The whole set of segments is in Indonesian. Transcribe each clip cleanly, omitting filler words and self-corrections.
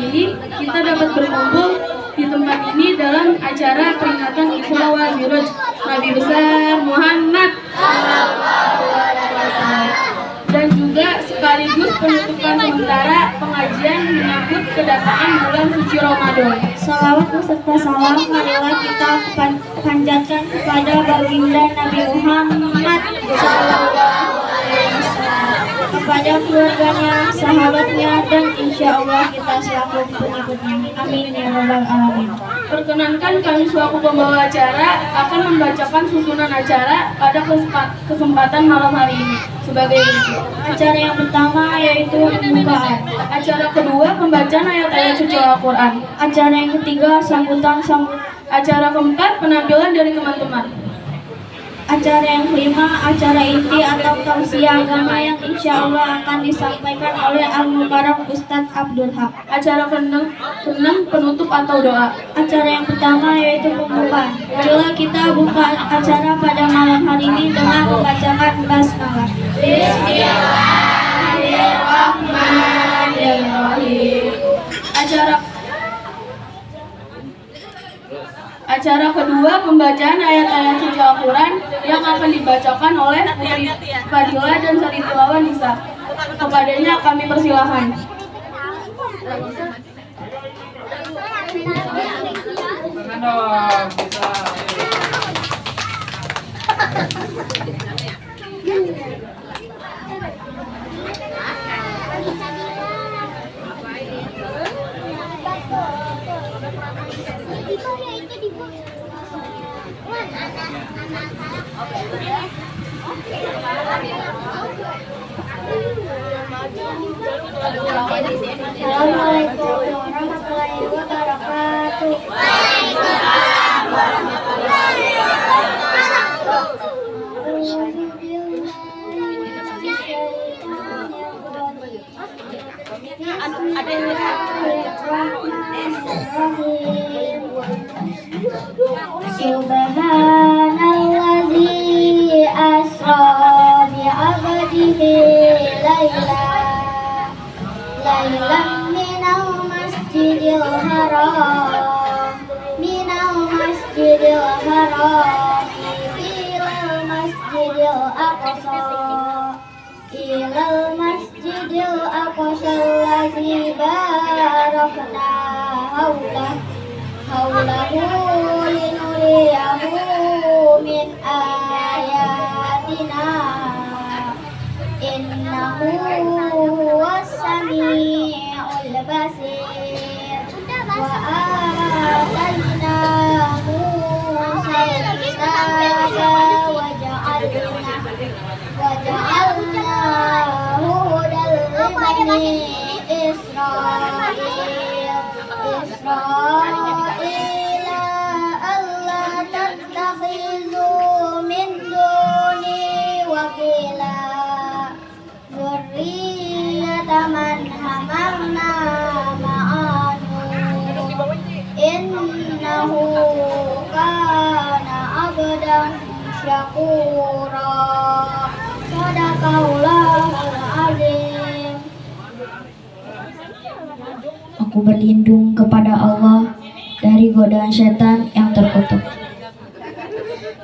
ini kita dapat berkumpul di tempat ini dalam acara peringatan Isra wal Mi'raj Nabi besar Muhammad dan juga sekaligus penutupan sementara pengajian menyambut kedatangan bulan suci Ramadan. Salawat beserta salam marilah kita panjatkan kepada baginda Nabi Muhammad kepada keluarganya, sahabatnya, dan insya Allah kita selaku pengikutnya. Amin ya rabbal alamin. Perkenankan kami selaku pembawa acara akan membacakan susunan acara pada kesempatan malam hari ini sebagai berikut. Acara yang pertama yaitu pembukaan. Acara kedua pembacaan ayat-ayat suci Al-Quran. Acara yang ketiga sambutan. Acara keempat penampilan dari teman-teman. Acara yang kelima acara inti atau tausiah agama yang insya Allah akan disampaikan oleh Al-Mukarram Ustadz Abdul Haq. Acara keenam penutup atau doa. Acara yang pertama yaitu pembukaan. Marilah kita buka acara pada malam hari ini dengan membacakan basmalah. Bismillahirrahmanirrahim. Acara kedua pembacaan ayat-ayat suci Al-Quran yang akan dibacakan oleh Putri Fadila dan Sari Tilawah Nisa. Kepadanya kami persilahkan. Assalamualaikum warahmatullahi wabarakatuh. Subhanallazi asra bi'abdihi laylan minal masjidil haram ilal masjidil aqsa allazi barakna haulahu linuriyahu min ayatina innahu huwas sami'ul basir wa atayna Musal kitaba wa ja'alnahu hudal libani Isra'ila alla tattakhizu min duni wakila dzurriyyata man hamalna ma'anu innahu kana abdan syakura. Shadaqallahul azim. Aku berlindung kepada Allah dari godaan setan yang terkutuk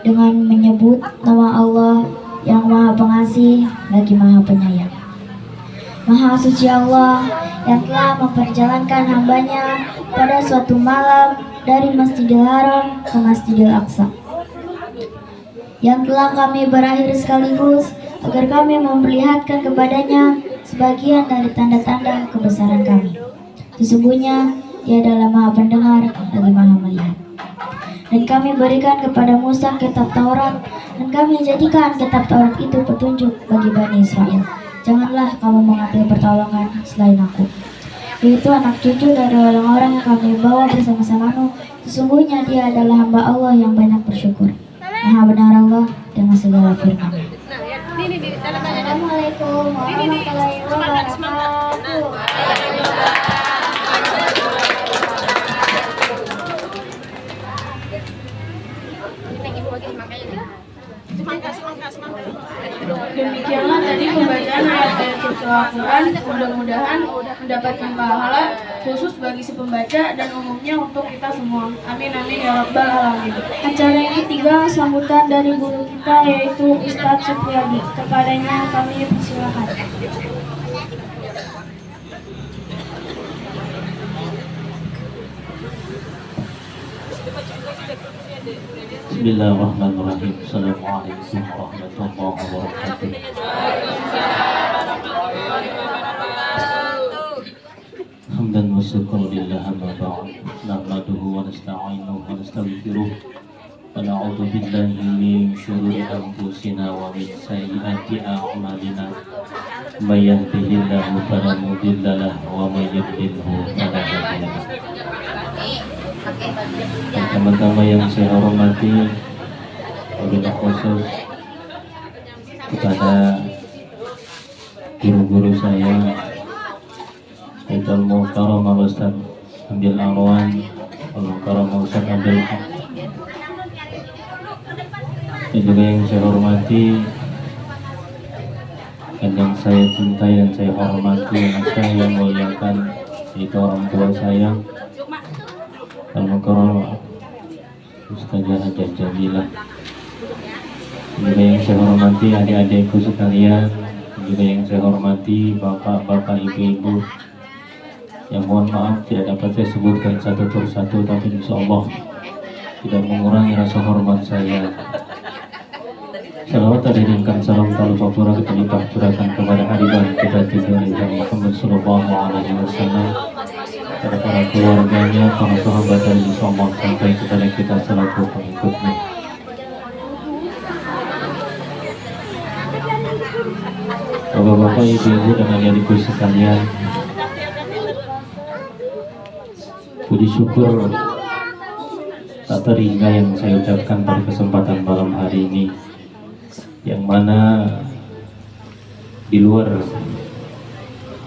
dengan menyebut nama Allah yang Maha Pengasih lagi Maha Penyayang. Maha suci Allah yang telah memperjalankan hambanya pada suatu malam dari Masjidil Haram ke Masjidil Aqsa, yang telah kami berakhir sekaligus agar kami memperlihatkan kepadanya sebagian dari tanda-tanda kebesaran kami. Sesungguhnya Dia adalah Maha Pendengar lagi Maha Melihat. Dan kami berikan kepada Musa kitab Taurat, dan kami jadikan kitab Taurat itu petunjuk bagi Bani Israel. Janganlah kamu mengambil pertolongan selain aku, yaitu anak cucu dari orang-orang yang kami bawa bersama-samamu. Sesungguhnya Dia adalah hamba Allah yang banyak bersyukur. Maha benar Allah dengan segala firman. Assalamualaikum warahmatullahi wabarakatuh. Demikianlah tadi pembacaan ayat-ayat suci Al-Quran. Mudah-mudahan mendapatkan pahala khusus khusus bagi si pembaca dan umumnya untuk kita semua. Amin amin ya rabbal alamin. Acara yang ketiga sambutan dari guru kita yaitu Ustadz Supriyadi. Kepadanya kami persilakan. Bismillahirrahmanirrahim. Assalamualaikum warahmatullahi wabarakatuh. Hamdan wa syukran lillah amma ba'd. Nahmaduhu wa nasta'inuhu wa nastaghfiruh. Wa na'udzu billahi min syururi anfusina wa min sayyiati a'malina. May yahdihillahu fala mudilla lahu wa may yudlilhu fala hadiya lahu. Pertama-tama yang saya hormati, wabillahi khusus kepada guru-guru saya, yaitu Al-Muhtaram Al-Ustaz Abdul Arwan, Al-Muhtaram Al-Ustaz Abdul Haq, dan juga yang saya hormati dan yang saya cintai dan saya hormati, yang saya muliakan, yaitu orang tua saya, Al-Mukarram Ustazah Hajah Jamilah, juga yang saya hormati adik-adikku sekalian, juga yang saya hormati bapak-bapak, ibu-ibu, yang mohon maaf tidak dapat saya sebutkan satu persatu, tapi insya Allah tidak mengurangi rasa hormat saya. Salawat dan salam talufapura kita limpah curahkan kepada hadirin kita Nabi Muhammad Sallallahu Alaihi Wasallam, kepada para keluarganya, para sahabat dan Allah, sampai kepada kita selaku pengikutnya. Bapak-bapak, ibu-ibu dan adik-adikku sekalian, puji syukur tak terhingga yang saya ucapkan pada kesempatan malam hari ini, yang mana di luar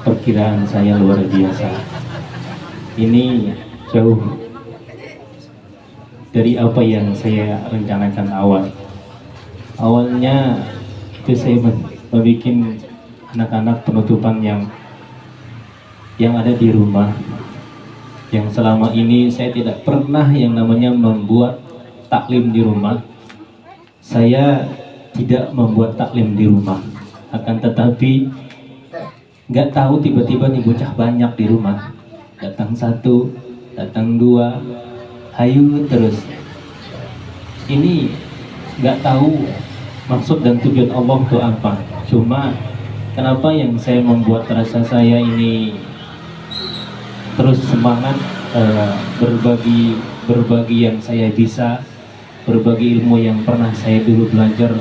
perkiraan saya luar biasa. Ini jauh dari apa yang saya rencanakan awalnya itu saya membuat anak-anak penutupan yang ada di rumah, yang selama ini saya tidak pernah yang namanya membuat taklim di rumah. Saya tidak membuat taklim di rumah, akan tetapi nggak tahu tiba-tiba nih bocah banyak di rumah, datang satu, datang dua, hayu terus. Ini nggak tahu maksud dan tujuan Allah itu apa. Cuma kenapa yang saya membuat rasa saya ini terus semangat berbagi yang saya bisa, berbagi ilmu yang pernah saya dulu belajar.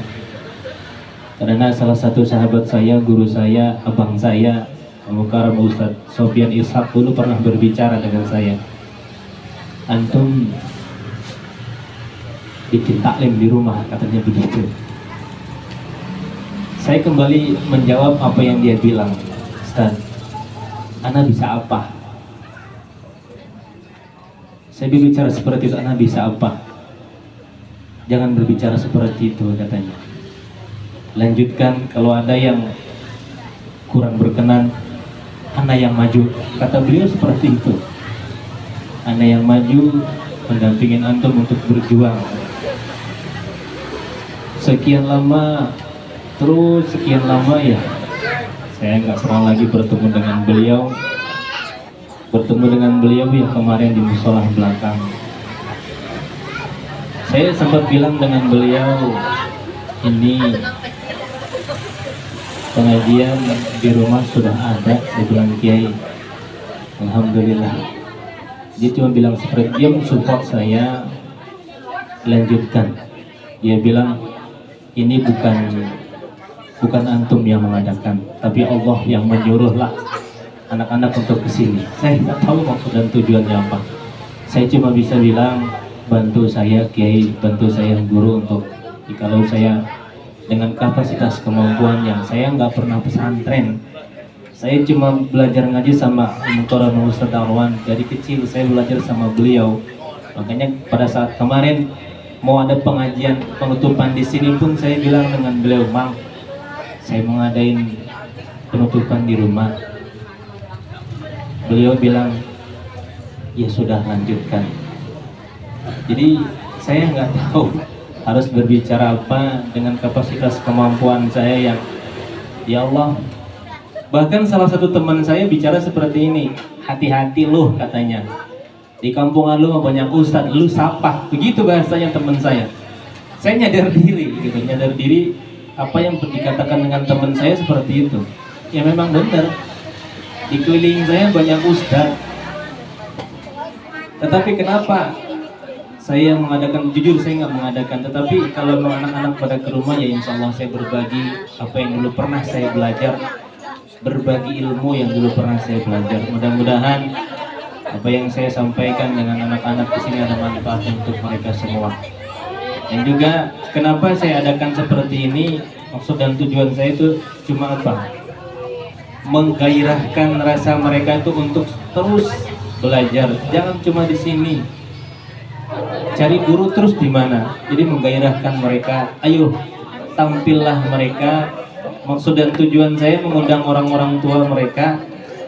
Karena salah satu sahabat saya, guru saya, abang saya, Al-Mukarram Ustaz Sofyan Ishaq dulu pernah berbicara dengan saya, antum bikin taklim di rumah, katanya begitu. Saya kembali menjawab apa yang dia bilang, Ustaz, ana bisa apa? Saya berbicara seperti itu, ana bisa apa? Jangan berbicara seperti itu, katanya. Lanjutkan, kalau ada yang kurang berkenan, ana yang maju. Kata beliau seperti itu. Ana yang maju mendampingin antum untuk berjuang. Sekian lama, terus sekian lama ya, saya nggak pernah lagi bertemu dengan beliau. Bertemu dengan beliau ya kemarin di musola belakang. Saya sempat bilang dengan beliau, ini pengajian di rumah sudah ada. Saya bilang, Kiai, alhamdulillah. Dia cuma bilang seperti, dia mensupport saya lanjutkan. Dia bilang, ini bukan antum yang mengadakan, tapi Allah yang menyuruhlah anak-anak untuk kesini. Saya tak tahu maksud dan tujuannya apa. Saya cuma bisa bilang, bantu saya Kiai, bantu saya guru untuk, kalau saya dengan kapasitas kemampuan yang saya nggak pernah pesantren, saya cuma belajar ngaji sama Al-Mukarram Ustaz Arwan. Dari kecil saya belajar sama beliau. Makanya pada saat kemarin mau ada pengajian penutupan di sini pun saya bilang dengan beliau, Mang, saya mau ngadain penutupan di rumah. Beliau bilang, ya sudah lanjutkan. Jadi saya nggak tahu harus berbicara apa dengan kapasitas kemampuan saya yang, ya Allah. Bahkan salah satu teman saya bicara seperti ini, hati-hati loh katanya, di kampungan lu banyak ustadz, lu sapa, begitu bahasanya teman saya. Saya nyadar diri gitu, nyadar diri apa yang dikatakan dengan teman saya seperti itu. Ya memang benar, di keliling saya banyak ustadz, tetapi kenapa saya mengadakan, jujur saya nggak mengadakan, tetapi kalau anak-anak pada ke rumah ya insya Allah saya berbagi apa yang dulu pernah saya belajar, berbagi ilmu yang dulu pernah saya belajar. Mudah-mudahan apa yang saya sampaikan dengan anak-anak di sini ada manfaat untuk mereka semua. Dan juga kenapa saya adakan seperti ini, maksud dan tujuan saya itu cuma apa? Menggairahkan rasa mereka itu untuk terus belajar. Jangan cuma di sini. Cari guru terus di mana. Jadi menggairahkan mereka. Ayo, tampillah mereka. Maksud dan tujuan saya mengundang orang-orang tua mereka.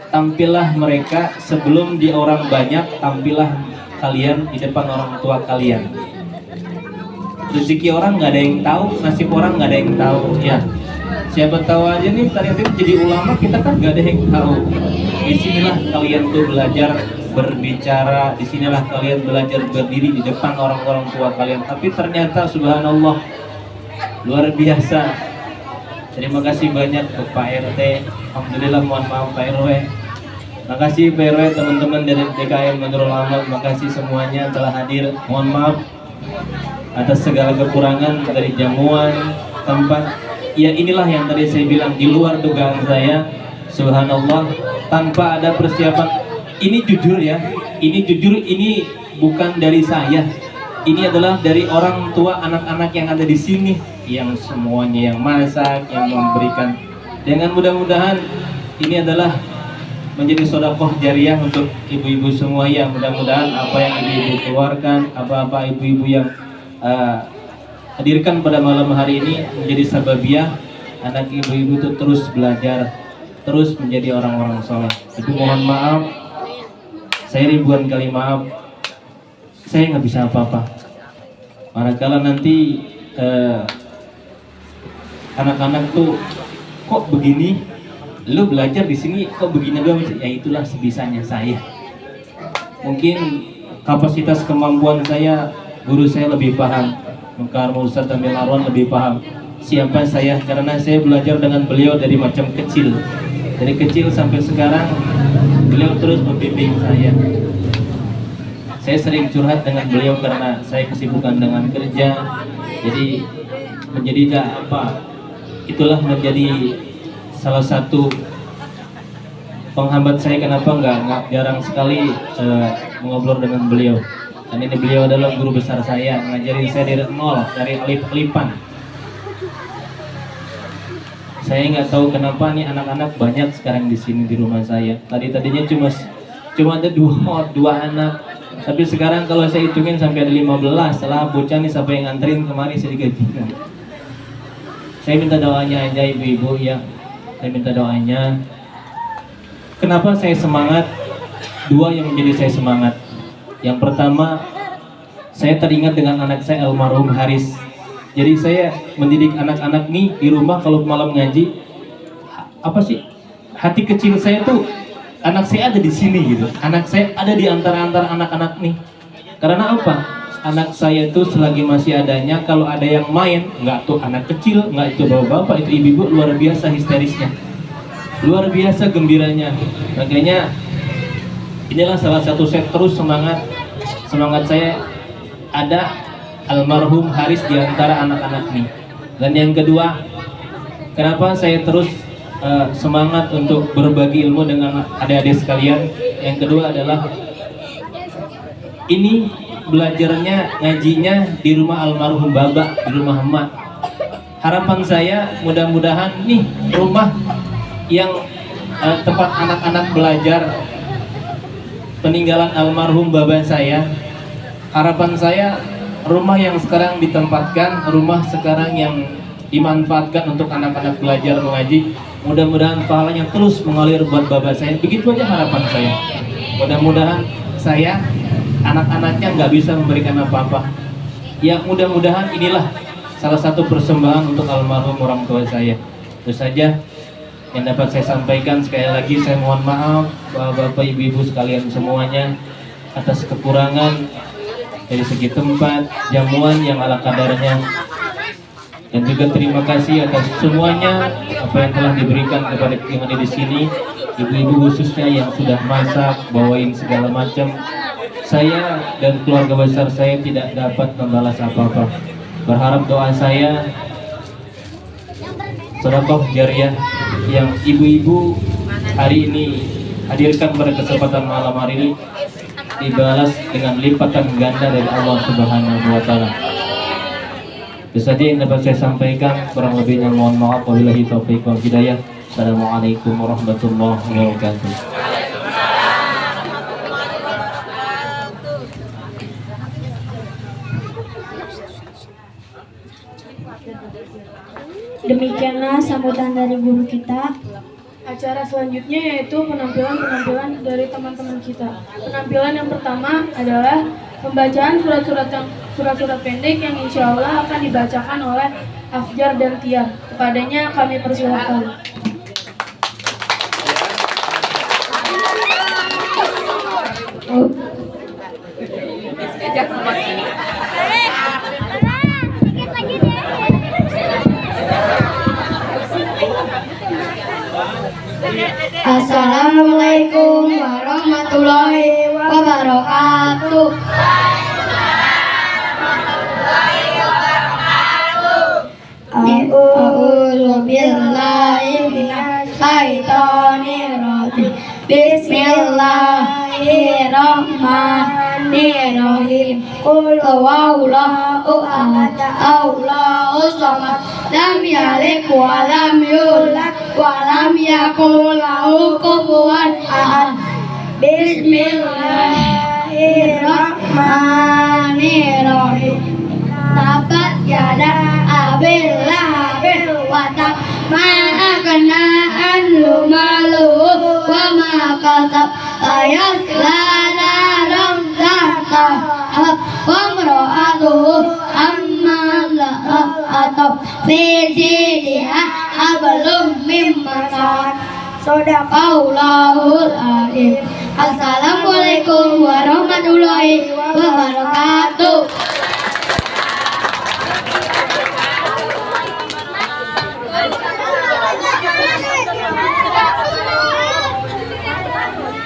Tampillah mereka sebelum di orang banyak. Tampillah kalian di depan orang tua kalian. Rezeki orang nggak ada yang tahu, nasib orang nggak ada yang tahu. Ya, siapa tahu aja nih ternyata jadi ulama, kita kan nggak ada yang tahu. Disinilah kalian tuh belajar berbicara, disinilah kalian belajar berdiri di depan orang-orang tua kalian. Tapi ternyata subhanallah luar biasa. Terima kasih banyak ke Pak RT. Alhamdulillah, mohon maaf Pak RW. Makasih Pak RW, teman-teman dari DKM Nurul Amal. Makasih semuanya telah hadir. Mohon maaf atas segala kekurangan dari jamuan, tempat. Ya inilah yang tadi saya bilang, di luar dugaan saya. Subhanallah, tanpa ada persiapan. Ini jujur ya, ini bukan dari saya. Ini adalah dari orang tua anak-anak yang ada di sini, yang semuanya yang masak, yang memberikan. Dengan mudah-mudahan ini adalah menjadi sedekah jariah untuk ibu-ibu semua ya. Mudah-mudahan apa yang ibu-ibu keluarkan, apa-apa ibu-ibu yang hadirkan pada malam hari ini menjadi sababiah anak ibu-ibu itu terus belajar, terus menjadi orang-orang soleh. Itu mohon maaf, saya ribuan kali maaf, saya nggak bisa apa-apa. Manakala nanti anak-anak tuh kok begini, lu belajar di sini kok begini doang, ya itulah sebisanya saya. Mungkin kapasitas kemampuan saya, guru saya lebih paham, Mekar Ustadz Tamil Arwan lebih paham siapa saya, karena saya belajar dengan beliau dari macam kecil. Dari kecil sampai sekarang beliau terus membimbing saya. Saya sering curhat dengan beliau karena saya kesibukan dengan kerja. Jadi menjadi itulah menjadi salah satu penghambat saya kenapa nggak jarang sekali mengobrol dengan beliau. Dan ini beliau adalah guru besar saya, ngajarin saya dari nol, dari alif-alifan. Saya nggak tahu kenapa nih anak-anak banyak sekarang di sini di rumah saya. Tadinya cuma ada dua anak, tapi sekarang kalau saya hitungin sampai ada 15. Setelah bocah nih siapa yang nganterin kemari saya juga bingung. Saya minta doanya aja ibu-ibu ya. Saya minta doanya. Kenapa saya semangat? Dua yang menjadi saya semangat. Yang pertama, saya teringat dengan anak saya almarhum Haris. Jadi saya mendidik anak-anak nih di rumah kalau malam ngaji. Apa sih? Hati kecil saya tuh anak saya ada di sini gitu. Anak saya ada di antara anak-anak nih. Karena apa? Anak saya itu selagi masih adanya, kalau ada yang main, nggak tuh anak kecil, nggak itu bapak-bapak, itu ibu-ibu, luar biasa histerisnya, luar biasa gembiranya. Makanya inilah salah satu saya terus semangat saya ada almarhum Haris di antara anak-anak nih. Dan yang kedua, kenapa saya terus semangat untuk berbagi ilmu dengan adik-adik sekalian? Yang kedua adalah ini belajarnya, ngajinya di rumah almarhum Baba, di rumah emak. Harapan saya mudah-mudahan nih rumah yang tempat anak-anak belajar peninggalan almarhum Baba saya. Harapan saya rumah yang sekarang ditempatkan, rumah sekarang yang dimanfaatkan untuk anak-anak belajar mengaji, mudah-mudahan pahalanya terus mengalir buat Baba saya. Begitu aja harapan saya. Mudah-mudahan saya, anak-anaknya nggak bisa memberikan apa-apa. Ya mudah-mudahan inilah salah satu persembahan untuk almarhum orang tua saya. Itu saja yang dapat saya sampaikan. Sekali lagi saya mohon maaf bapak-bapak, ibu-ibu sekalian semuanya atas kekurangan dari segi tempat, jamuan yang ala kadarnya. Dan juga terima kasih atas semuanya apa yang telah diberikan kepada yang ada di sini, ibu-ibu khususnya yang sudah masak, bawain segala macam. Saya dan keluarga besar saya tidak dapat membalas apa-apa. Berharap doa saya sedekah jariah yang ibu-ibu hari ini hadirkan pada kesempatan malam hari ini dibalas dengan lipatan ganda dari Allah Subhanahu wa taala. Itu saja yang dapat saya sampaikan, kurang lebihnya mohon maaf. Wabillahi taufiq wal hidayah. Assalamualaikum warahmatullahi wabarakatuh. Demikianlah sambutan dari guru kita. Acara selanjutnya yaitu penampilan dari teman-teman kita. Penampilan yang pertama adalah pembacaan surat-surat pendek yang insya Allah akan dibacakan oleh Afjar dan Tia. Kepadanya kami persilakan. Assalamualaikum warahmatullahi wabarakatuh. A'udzu billahi minasy syaithanir rajim. Bismillahirrahmanirrahim. Qul huwallahu ahad, Allahus samad, lam yalid wa lam yulad wa lam yakul lahu kufuwan ahad. Bismillahirrahmanirrahim. Tabat yada abil lahabil watak ma'akana anhu maluhu wa ma'akasab ayasla naram zatahab wa mra'atuhu ammalah atab fijidiha abalum mimmasad. Sadaqallahul adzim. Assalamualaikum warahmatullahi wabarakatuh.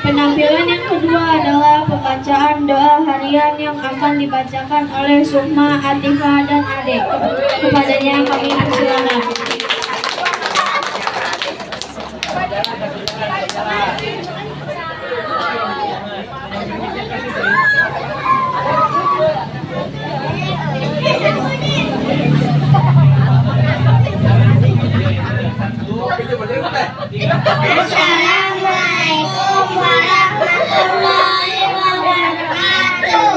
Penampilan yang kedua adalah pembacaan doa harian yang akan dibacakan oleh Sukma, Atifah, dan Adik. Kepadanya kami persilakan. Assalamualaikum warahmatullahi wabarakatuh.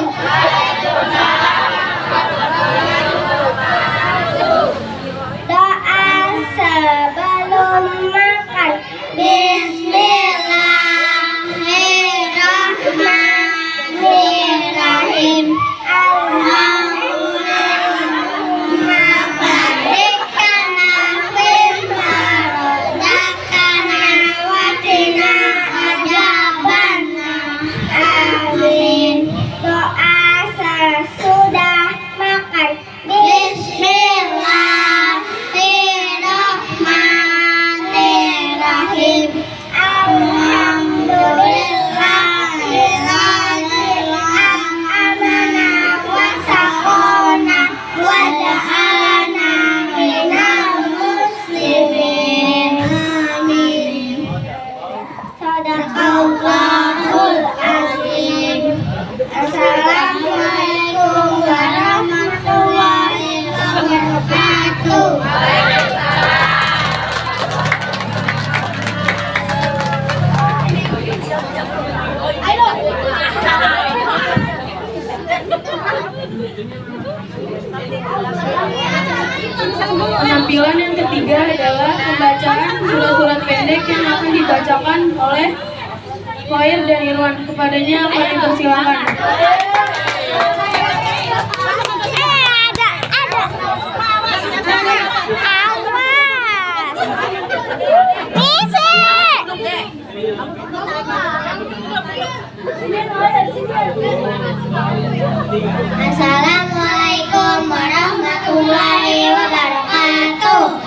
Doa sebelum makan. Bismillahirrahmanirrahim. Allahumma barik lana fimma razaqtana wa qina adzabannar. Amin. Doa sesudah makan. Bismillahirrahmanirrahim. Alhamdulillahirabbil amana wa saqona wa ja'alana minal muslimin. Amin. Sadaqallahul azim. Assalamualaikum warahmatullahi wabarakatuh. Penampilan yang ketiga adalah pembacaan surat-surat pendek yang akan dibacakan oleh Khoir dan Irwan. Kepadanya kami persilakan. Assalamualaikum warahmatullahi wabarakatuh.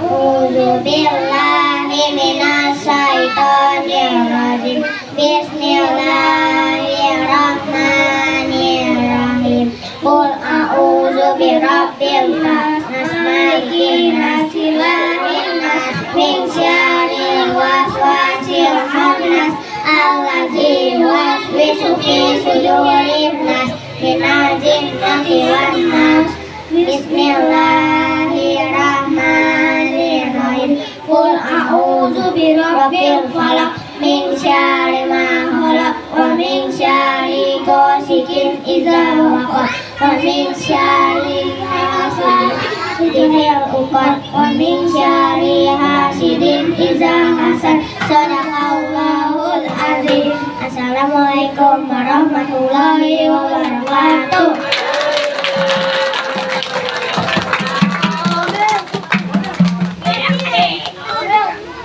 A'udzubillahi minasyaitonirrajim. Bismillahirrahmanirrahim. Qul a'udzu birabbil nas, malikin nas, ilahin nas, min syarril waswasil khannas, allazi yuwaswisu fi sudurin nas, minal jinnati wan nas. Bismillahirrahmanirrahim. Qul a'udzu birabbil falaq, min syarri ma khalaq, wa min syarri ghasikin idza waqab, wa min syarri hasidin idza uqad, wa min syarri hasidin idza hasad. Shadaqallahul azim. Assalamualaikum warahmatullahi wabarakatuh.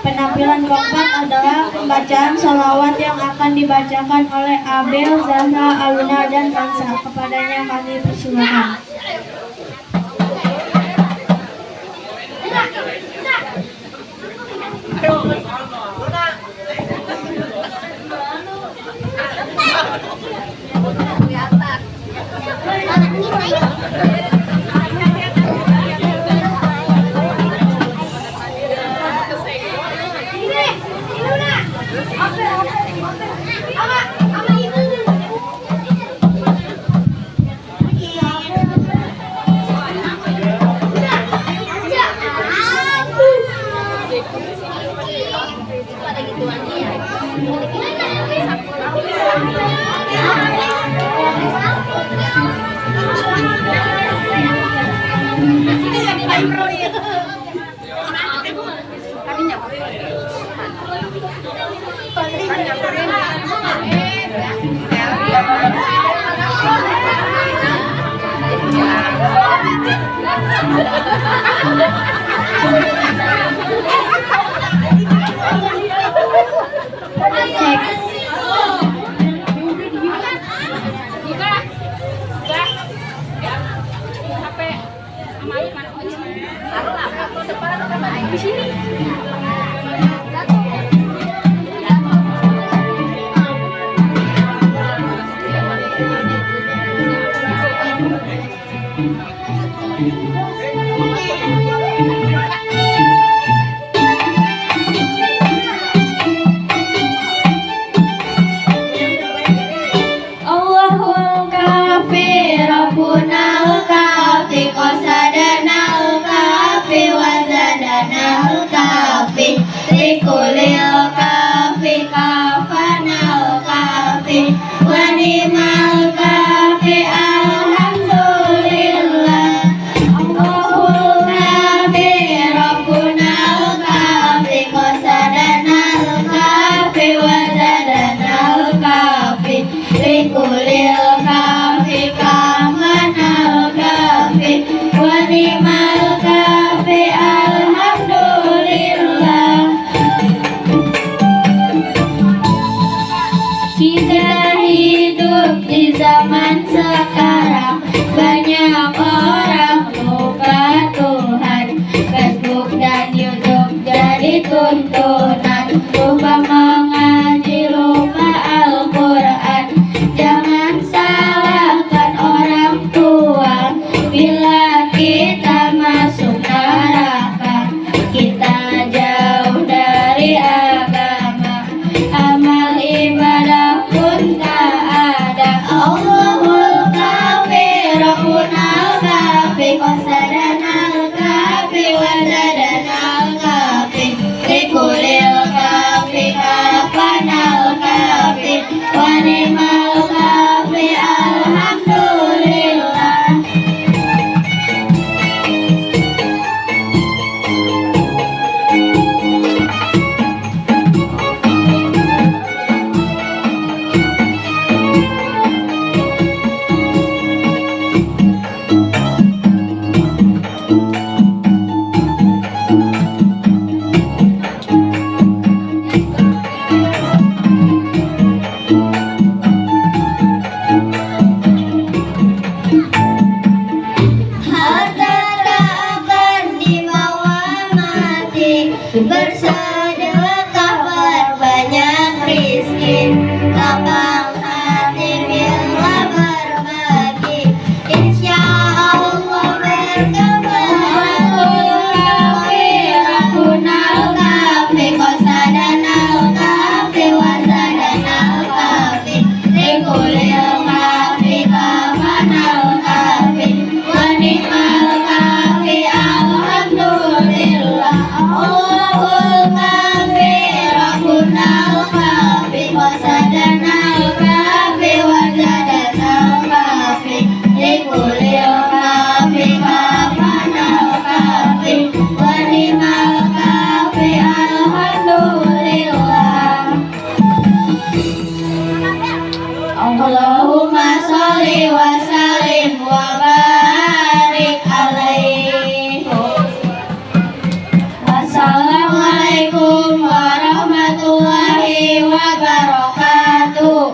Penampilan keempat adalah pembacaan sholawat yang akan dibacakan oleh Abel, Zahra, Aluna, dan Kansa. Kepadanya kami persilakan. Allahul kafi, Rabbunal kafi, qasadanal kafi, wazadanal kafi, likulil kafi, kafanal kafi, wanimal kafi, alhamdulillah. Allahul kafi, Rabbunal kafi, qasadanal kafi, wazadanal kafi, likulil kafi, kafanal kafi, wanimal kafi, alhamdulillah. Kita hidup di zaman sekarang, banyak orang lupa Tuhan. Facebook dan YouTube jadi tuntunan, lupa mengaji, lupa Al-Quran. Jangan salahkan orang tua bila kita masuk neraka. Kita jauh dari agama, amal ibadah pun tak ada. Allahul kafi, Rabbunal kafi, qasadanal kafi, wazadanal kafi, likulil kafi, kafanal kafi, wanimal kafi, alhamdulillah. sedekah perbanyak rizki, lapang hati bila berbagi, insya Allah berkembang. Rakunal kafi kosadanal kafi wasadanal kafi likulil kafi kafanal kafi wanimal kafi alhamdulillah. Allahul kafi rakunal kafi kosadanal kafi wasadanal kafi likulil kafi kafanal kafi wanimal kafi alhamdulillah. Allahumma sholli wa sallim wa barik alaihi. Wassalamualaikum warahmatullahi wabarakatuh.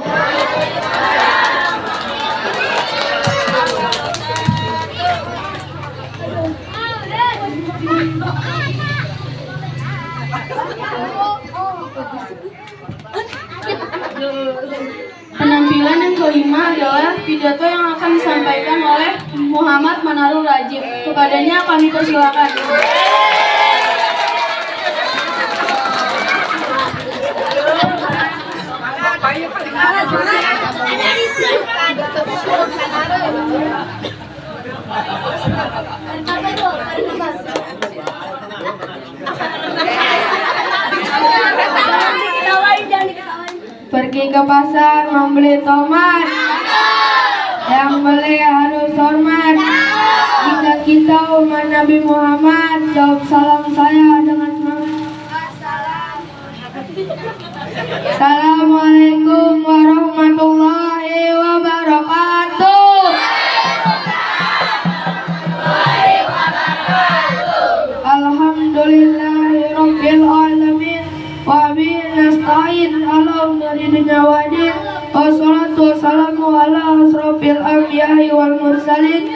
Penampilan yang kelima adalah pidato yang akan disampaikan oleh Muhammad Manarul Rajib. Kepadanya kami persilakan. Pergi ke pasar membeli tomat, yang beli harus hormat. Jika kita umat Nabi Muhammad, jawab salam saya dengan semangat. Assalamualaikum warahmatullahi wabarakatuh. Alhamdulillahirabbil alamin. Wa bihi nasta'in ala umuri dunya wa din. Wassalatu wassalamu ala asrofil anbiya'i wal mursalin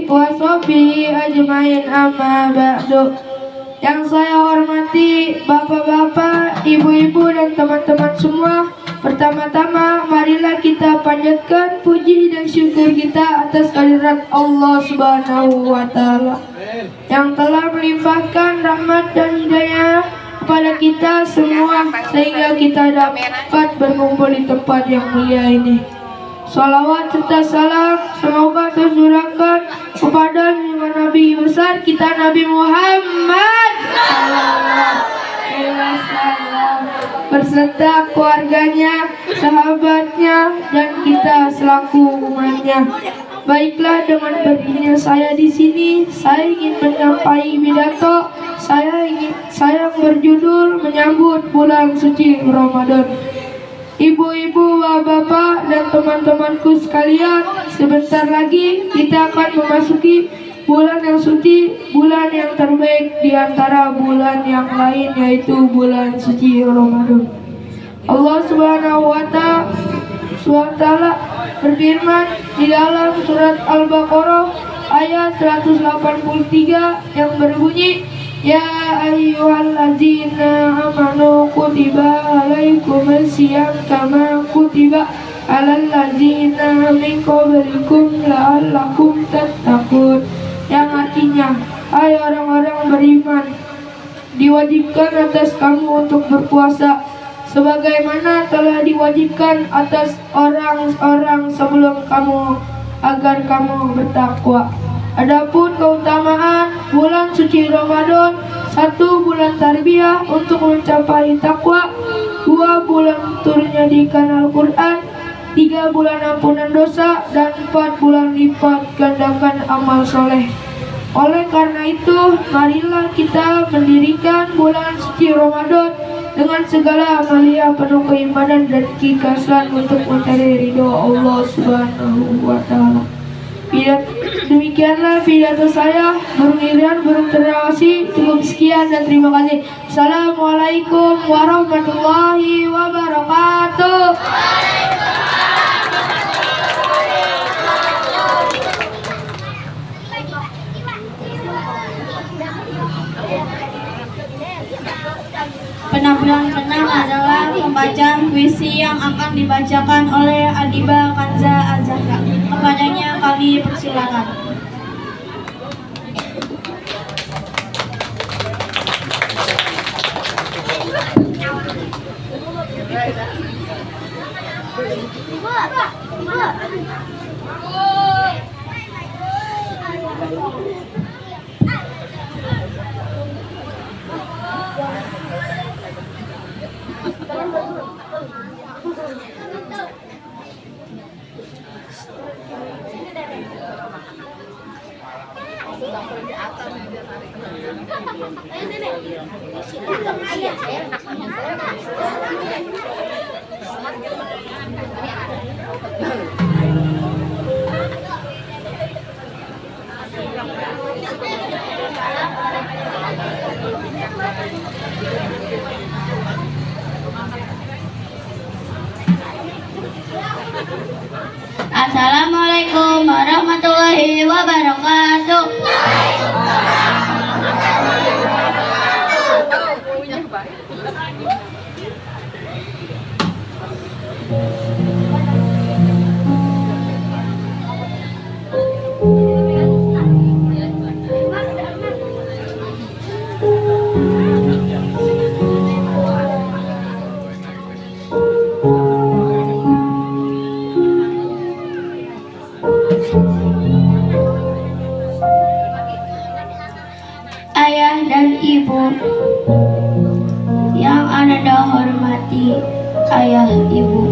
wa sahbihi ajmain, amma ba'du. Yang saya hormati bapak-bapak, ibu-ibu dan teman-teman semua, pertama-tama marilah kita panjatkan puji dan syukur kita atas kehadirat Allah Subhanahu wa taala yang telah melimpahkan rahmat dan hidayah kepada kita semua sehingga kita dapat berkumpul di tempat yang mulia ini. Salawat serta salam semoga tercurahkan kepada Nabi besar kita Nabi Muhammad SAW berserta keluarganya, sahabatnya, dan kita selaku umatnya. Baiklah, dengan berdirinya saya di sini, saya ingin menyampaikan pidato. Saya berjudul menyambut bulan suci Ramadan. Ibu-ibu, bapak, dan teman-temanku sekalian, sebentar lagi kita akan memasuki bulan yang suci, bulan yang terbaik di antara bulan yang lain, yaitu bulan suci Ramadan. Allah Subhanahu wa taala berfirman di dalam surat Al-Baqarah ayat 183 yang berbunyi, Ya ayyuhalladzina amanu kutiba alaikumus syiyam kama kutiba alal ladzina min qablikum la'allakum tattaqun. Yang artinya, hai orang-orang beriman, diwajibkan atas kamu untuk berpuasa sebagaimana telah diwajibkan atas orang-orang sebelum kamu agar kamu bertakwa. Adapun keutamaan bulan suci Ramadan, 1 bulan tarbiyah untuk mencapai takwa, 2 bulan turunnya di kanal Quran, 3 bulan ampunan dosa, dan 4 bulan lipat gandakan amal soleh. Oleh karena itu, marilah kita mendirikan bulan suci Ramadan dengan segala amalia penuh keimanan dan keikhlasan untuk mencari ridho Allah Subhanahu wa taala. Demikianlah pidato saya. Burung Irian, burung terima kasih. Cukup sekian dan terima kasih. Assalamualaikum warahmatullahi wabarakatuh. Penampilan keenam adalah pembacaan puisi yang akan dibacakan oleh Adiba Kanza Azahra. Kepadanya kami persilakan. Assalamualaikum warahmatullahi wabarakatuh. Ayah dan ibu yang Ananda hormati, ayah ibu.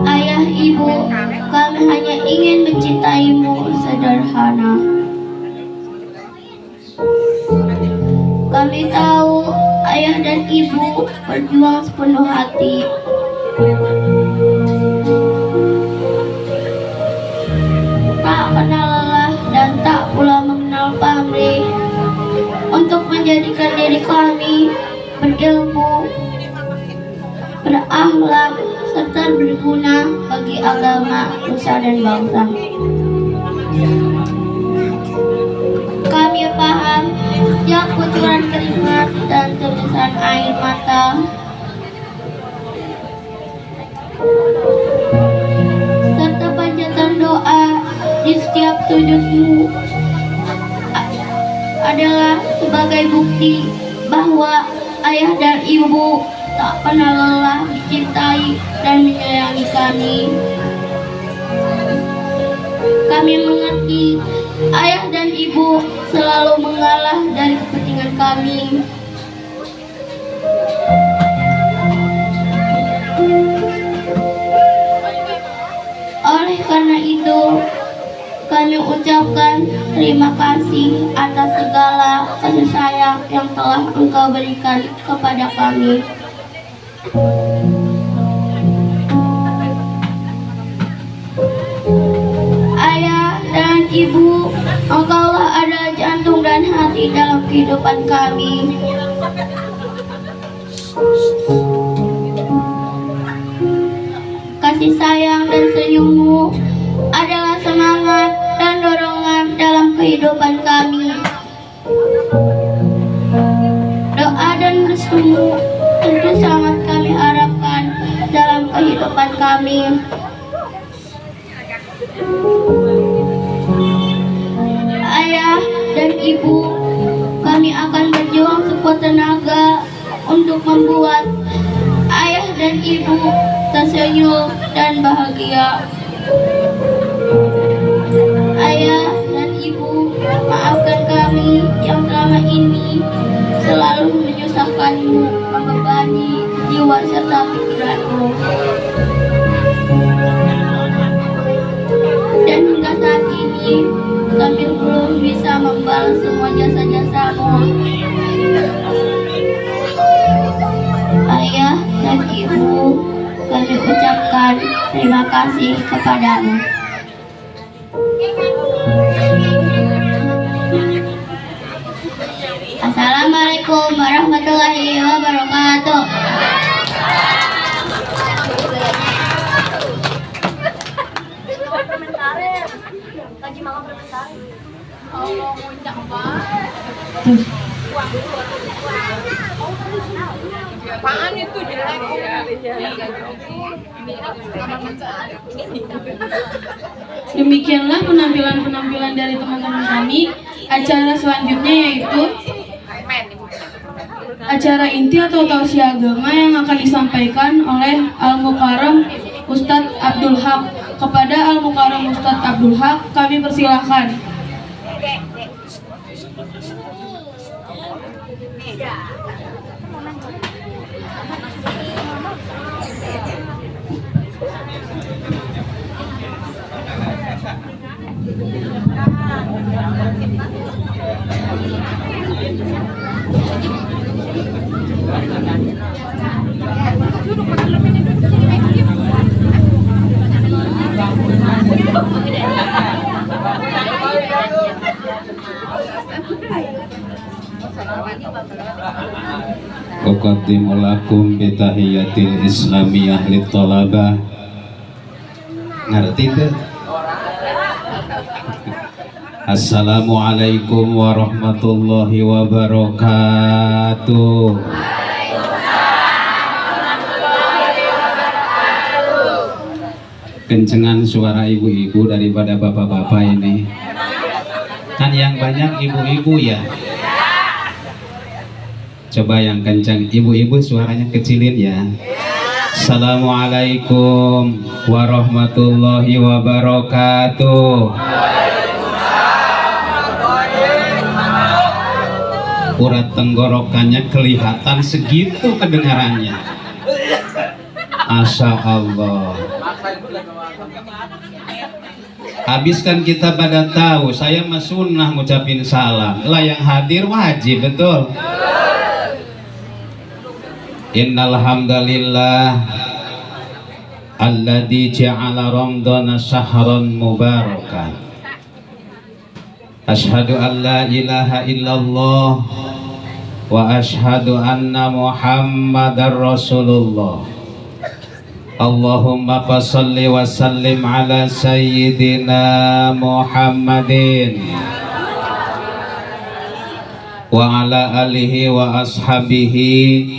Ayah ibu, kami hanya ingin mencintaimu sederhana. Kami tahu ayah dan ibu berjuang sepenuh hati. Tak kenal lelah dan tak pula mengenal pamrih untuk menjadikan diri kami berilmu, berakhlak, serta berguna bagi agama, nusa dan bangsa. Kami paham setiap kucuran keringat dan tetesan air mata serta panjatan doa di setiap sujudmu adalah sebagai bukti bahwa ayah dan ibu tak pernah lelah mencintai dan menyayangi kami. Kami mengerti ayah dan ibu selalu mengalah dari kepentingan kami. Oleh karena itu, kami ucapkan terima kasih atas segala kasih sayang yang telah Engkau berikan kepada kami. Ayah dan ibu, Engkaulah adalah jantung dan hati dalam kehidupan kami. Kasih sayang dan senyummu adalah semangat dan dorongan dalam kehidupan kami. Doa dan restumu tentu sangat kami harapkan dalam kehidupan kami. Ayah dan ibu, kami akan berjuang sekuat tenaga untuk membuat ayah dan ibu tersenyum dan bahagia. Ayah dan ibu, maafkan kami yang selama ini selalu menyusahkanmu, membebani jiwa serta pikiranmu. Dan hingga saat ini kami belum bisa membalas semua jasa-jasamu. Ayah dan ibu, kami ucapkan terima kasih kepadamu. Assalamualaikum warahmatullahi wabarakatuh. Lagi makan permentari. Apaan itu jelek? Demikianlah penampilan-penampilan dari teman-teman kami. Acara selanjutnya yaitu acara inti atau tausiah agama yang akan disampaikan oleh Al-Mukarram Ustadz Abdul Haq. Kepada Al-Mukarram Ustadz Abdul Haq kami persilahkan. Uqaddimu lakum bitahiyatil islamiyah littalabah. Ngerti tuh? Assalamualaikum warahmatullahi wabarakatuh. Kencengan suara ibu-ibu daripada bapak-bapak ini. Kan yang banyak ibu-ibu ya. Coba yang kencang, ibu-ibu suaranya kecilin ya. Assalamualaikum warahmatullahi wabarakatuh. Urat tenggorokannya kelihatan segitu kedengarannya. Masya Allah. Habiskan kita pada tahu, saya mah sunnah ngucapin salam. Lah yang hadir wajib, betul. Innal hamdalillah alladzi ja'ala ramadhana syahran mubarakan. Asyhadu an la ilaha illallah wa asyhadu anna Muhammadar Rasulullah. Allahumma fassalli wa sallim ala sayyidina Muhammadin wa ala alihi wa ashabihi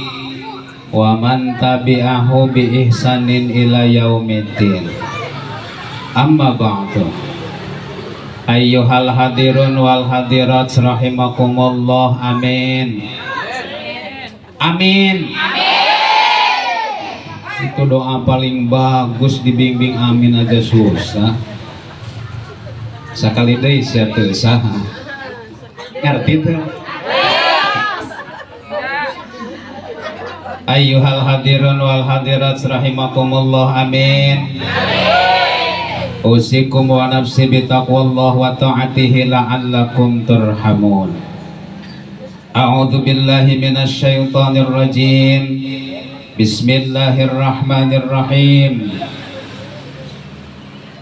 wa man tabi'ahu bi ihsanin ila yaumiddin. Amma ba'du. Ayyuhal hadirun wal hadirat rahimakumullah. Amin. Amin. Itu doa paling bagus, dibimbing amin aja susah. Sekali deui sia teu saha. Ngerti teu? Ayyuhal hadirun wal hadirat rahimakumullah. Amin. Usikum wa nafsi bitaqwallah wa ta'atihi la'allakum turhamun. A'udzu billahi minasy syaithanir rajim. Bismillahirrahmanirrahim.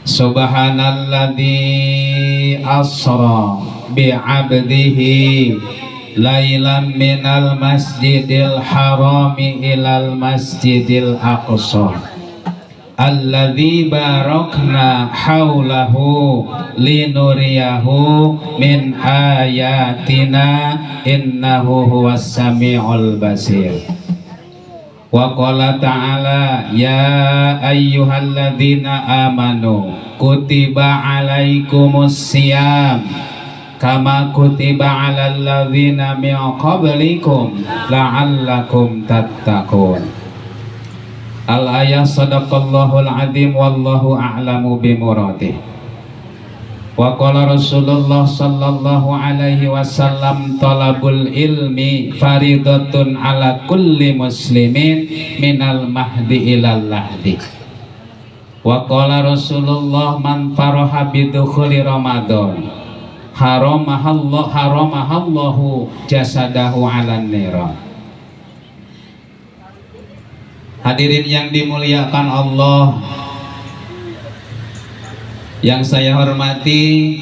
Subhanalladzi asra bi'abdihi lailan minal masjidil harami ilal masjidil aqsa alladzi barakna haulahu linuriyahu min ayatina innahu huwas samiul basir. Wa qala ta'ala ya ayyuhalladzina amanu kutiba alaikumus siyam kama kutiba alal ladzina min qablikum la'allakum tattaqun. Al-ayah sadaqallahul azim wallahu a'lamu bimuradih. Wa qala Rasulullah sallallahu alaihi wasallam talabul ilmi faridatun ala kulli muslimin minal mahdi ilal lahdi. Wa qala Rasulullah man faraha bidukhuli Ramadan haramahallahu jasadahu alan niran. Hadirin yang dimuliakan Allah, yang saya hormati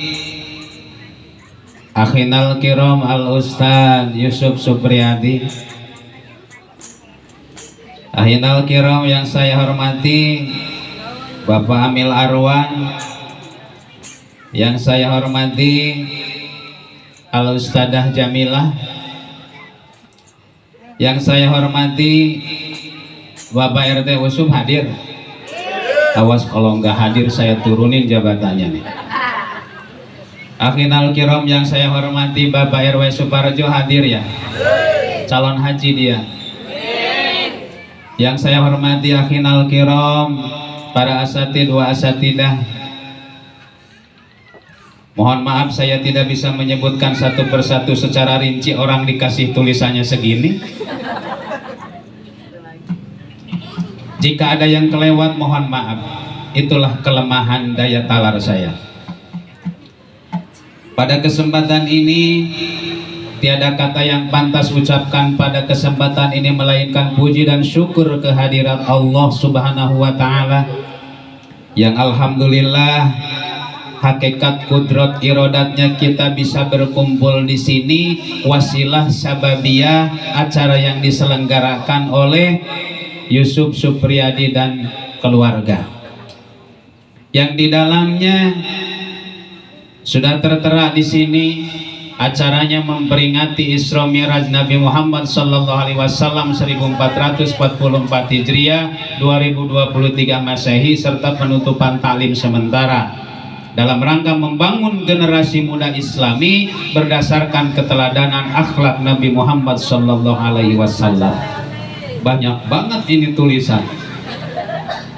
akhinal kiram al Ustaz Yusuf Supriyadi, akhinal kiram yang saya hormati Bapak Amil Arwan, yang saya hormati Al Ustadzah Jamilah. Yang saya hormati Bapak RT Usum hadir. Awas kalau nggak hadir saya turunin jabatannya nih. Akhinal Kiram yang saya hormati Bapak RW Suparjo hadir ya. Calon haji dia. Yang saya hormati Akhinal Kiram, para asatid wa asatidah. Mohon maaf saya tidak bisa menyebutkan satu persatu secara rinci, orang dikasih tulisannya segini. Jika ada yang kelewat mohon maaf. Itulah kelemahan daya talar saya. Pada kesempatan ini tiada kata yang pantas ucapkan pada kesempatan ini melainkan puji dan syukur kehadirat Allah Subhanahu wa taala yang alhamdulillah hakikat kudrat irodatnya kita bisa berkumpul di sini, wasilah sababiyah acara yang diselenggarakan oleh Yusuf Supriyadi dan keluarga, yang di dalamnya sudah tertera di sini acaranya memperingati Isra Mi'raj Nabi Muhammad sallallahu alaihi wasallam 1444 Hijriah 2023 Masehi serta penutupan taklim sementara dalam rangka membangun generasi muda Islami berdasarkan keteladanan akhlak Nabi Muhammad sallallahu alaihi wasallam. Banyak banget ini tulisan.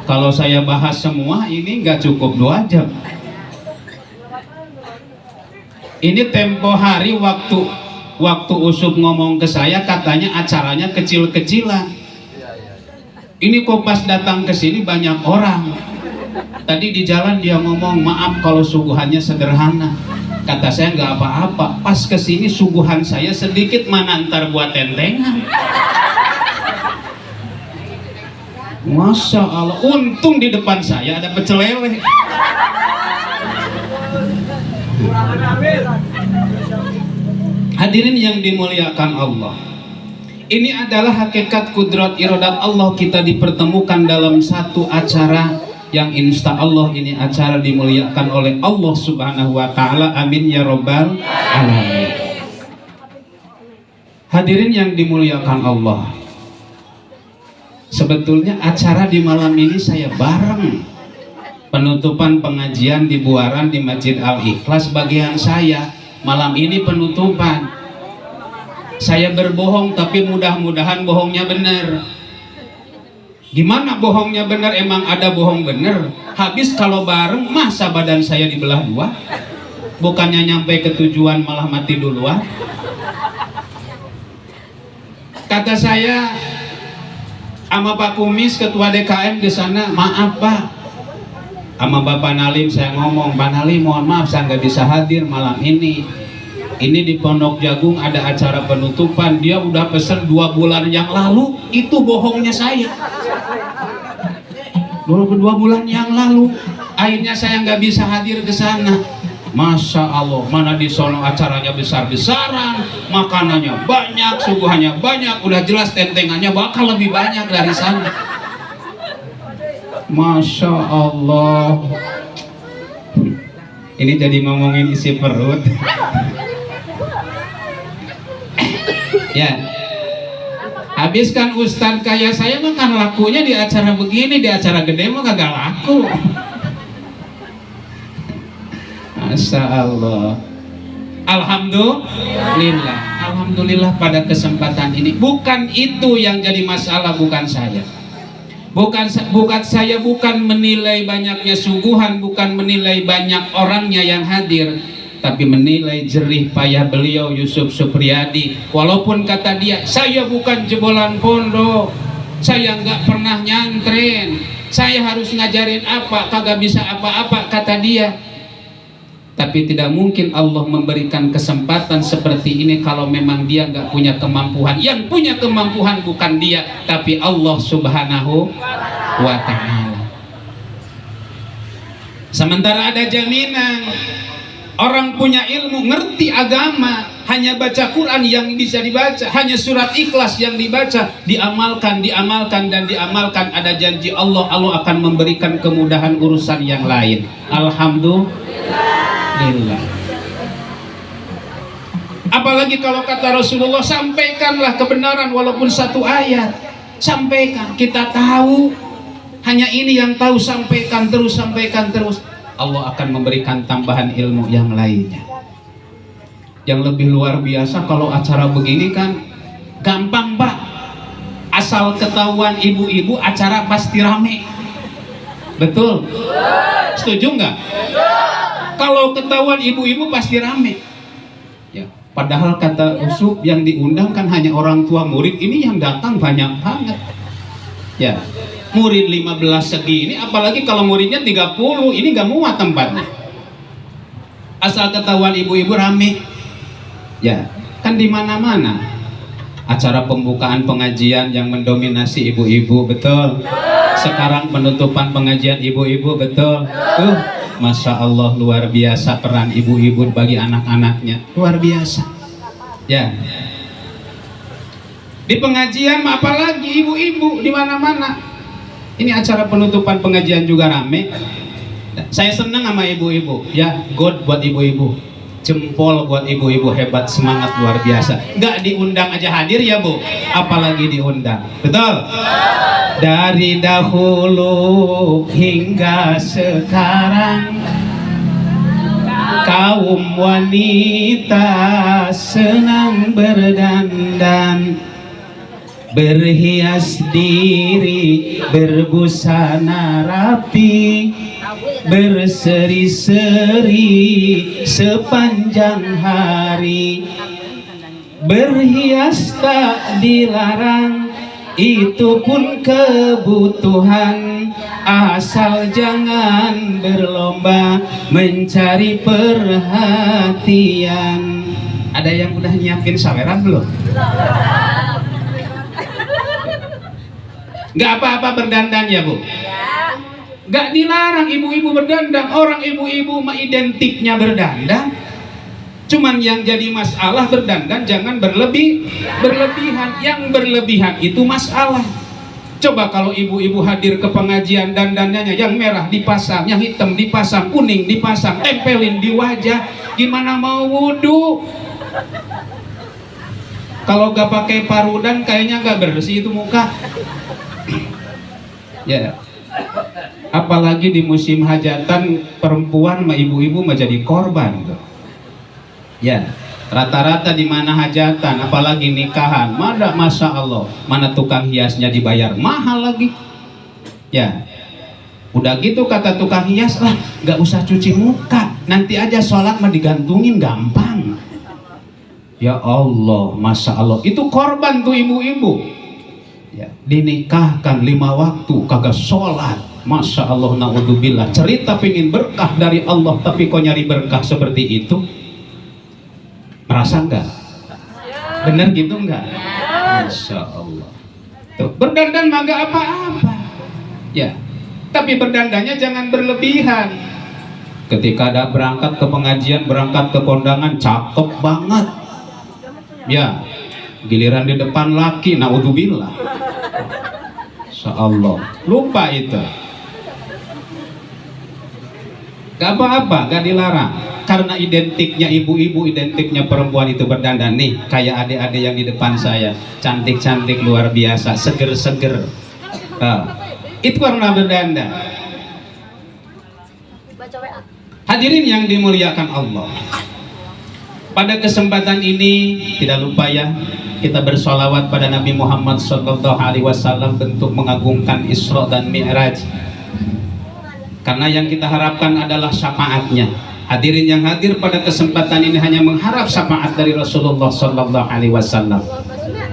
Kalau saya bahas semua ini nggak cukup 2 jam. Ini tempo hari waktu Usub ngomong ke saya katanya acaranya kecil-kecilan. Ini kok pas datang ke sini banyak orang. Tadi di jalan dia ngomong maaf kalau suguhannya sederhana. Kata saya nggak apa-apa. Pas ke sini suguhan saya sedikit mana ntar buat tentengan. Masya Allah, untung di depan saya ada pecel lele. Hadirin yang dimuliakan Allah, ini adalah hakikat kudrat irodat Allah, kita dipertemukan dalam satu acara yang insya Allah ini acara dimuliakan oleh Allah Subhanahu wa ta'ala. Amin ya robbal alamin. Hadirin yang dimuliakan Allah, sebetulnya acara di malam ini saya bareng penutupan pengajian di Buaran di Masjid Al-Ikhlas bagian saya. Malam ini penutupan. Saya berbohong tapi mudah-mudahan bohongnya benar. Gimana bohongnya benar? Emang ada bohong benar? Habis kalau bareng masa badan saya dibelah 2? Bukannya nyampe ke tujuan malah mati duluan. Kata saya sama Pak Kumis ketua DKM di sana, maaf Pak. Sama Bapak Nalim saya ngomong, Pak Nalim mohon maaf saya nggak bisa hadir malam ini. Ini di Pondok Jagung ada acara penutupan, dia udah pesen 2 bulan yang lalu. Itu bohongnya saya. 2 bulan yang lalu. Akhirnya saya nggak bisa hadir ke sana. Masya Allah, mana di sono acaranya besar-besaran, makanannya banyak, suguhannya banyak, udah jelas tentengannya bakal lebih banyak dari sana. Masya Allah. Ini jadi ngomongin isi perut. Ya, habiskan ustadz kayak saya makan lakunya di acara begini, di acara gede mah kagak laku. Masya Allah. Alhamdulillah. Alhamdulillah pada kesempatan ini. Bukan itu yang jadi masalah, bukan saya. Bukan saya bukan menilai banyaknya suguhan, bukan menilai banyak orangnya yang hadir, tapi menilai jerih payah beliau Yusuf Supriyadi. Walaupun kata dia, saya bukan jebolan pondok, saya nggak pernah nyantren, saya harus ngajarin apa, kagak bisa apa-apa kata dia. Tapi tidak mungkin Allah memberikan kesempatan seperti ini kalau memang dia nggak punya kemampuan. Yang punya kemampuan bukan dia, tapi Allah Subhanahu wa ta'ala. Sementara ada jaminan orang punya ilmu, ngerti agama, hanya baca Quran yang bisa dibaca, hanya surat Ikhlas yang dibaca, diamalkan, dan diamalkan. Ada janji Allah, Allah akan memberikan kemudahan urusan yang lain. Alhamdulillah. Apalagi kalau kata Rasulullah, sampaikanlah kebenaran walaupun satu ayat. Sampaikan. Kita tahu, hanya ini yang tahu, sampaikan terus, sampaikan terus. Allah akan memberikan tambahan ilmu yang lainnya. Yang lebih luar biasa kalau acara begini kan gampang, Pak. Asal ketahuan ibu-ibu, acara pasti rame. Betul? Setuju nggak? Kalau ketahuan ibu-ibu pasti rame. Ya, padahal kata Usub yang diundang kan hanya orang tua murid, ini yang datang banyak banget. Ya, murid 15 segini, apalagi kalau muridnya 30, ini nggak muat tempatnya. Asal ketahuan ibu-ibu rame. Ya, kan di mana-mana acara pembukaan pengajian yang mendominasi ibu-ibu, betul? Sekarang penutupan pengajian ibu-ibu, betul? Masya Allah, luar biasa peran ibu-ibu bagi anak-anaknya, luar biasa. Ya, di pengajian apalagi ibu-ibu di mana-mana. Ini acara penutupan pengajian juga rame. Saya senang sama ibu-ibu, ya, God buat ibu-ibu, jempol buat ibu-ibu, hebat, semangat luar biasa. Nggak diundang aja hadir ya Bu, apalagi diundang, betul? Dari dahulu hingga sekarang, kaum wanita senang berdandan, berhias diri, berbusana rapi, berseri-seri sepanjang hari. Berhias tak dilarang, itu pun kebutuhan, asal jangan berlomba mencari perhatian. Ada yang udah nyiapin saweran belum? Nggak apa-apa berdandan ya Bu? Nggak dilarang ibu-ibu berdandan. Orang ibu-ibu mah identiknya berdandan. Cuman yang jadi masalah berdandan jangan berlebihan. Yang berlebihan itu masalah. Coba kalau ibu-ibu hadir ke pengajian, dandannya yang merah dipasang, yang hitam dipasang, kuning dipasang, tempelin di wajah, gimana mau wudhu? Kalau gak pakai parudan kayaknya gak bersih itu muka. Ya, apalagi di musim hajatan, perempuan sama ibu-ibu menjadi korban tuh. Ya, rata-rata di mana hajatan, apalagi nikahan, mana masya Allah, mana tukang hiasnya dibayar mahal lagi. Ya, udah gitu kata tukang hias lah, nggak usah cuci muka, nanti aja sholat mah digantungin gampang. Ya Allah, masya Allah, itu korban tuh ibu-ibu. Ya, dinikahkan 5 waktu kagak sholat, masya Allah, naudzubillah. Cerita pengen berkah dari Allah, tapi kok nyari berkah seperti itu? Merasa enggak? Bener gitu enggak? Masya Allah. Tuh, berdandan mah enggak apa-apa. Ya, tapi berdandannya jangan berlebihan. Ketika ada berangkat ke pengajian, berangkat ke kondangan, cakep banget. Ya, giliran di depan laki, naudzubillah. Masya Allah, lupa itu. Gak apa-apa, gak dilarang. Karena identiknya ibu-ibu, identiknya perempuan itu berdandan. Nih, kayak adik-adik yang di depan saya, cantik-cantik luar biasa, seger-seger. Itu karena berdandan. Hadirin yang dimuliakan Allah, pada kesempatan ini tidak lupa ya, kita bersolawat pada Nabi Muhammad SAW, bentuk mengagungkan Isra dan Mi'raj. Karena yang kita harapkan adalah syafaatnya. Hadirin yang hadir pada kesempatan ini hanya mengharap syafaat dari Rasulullah SAW.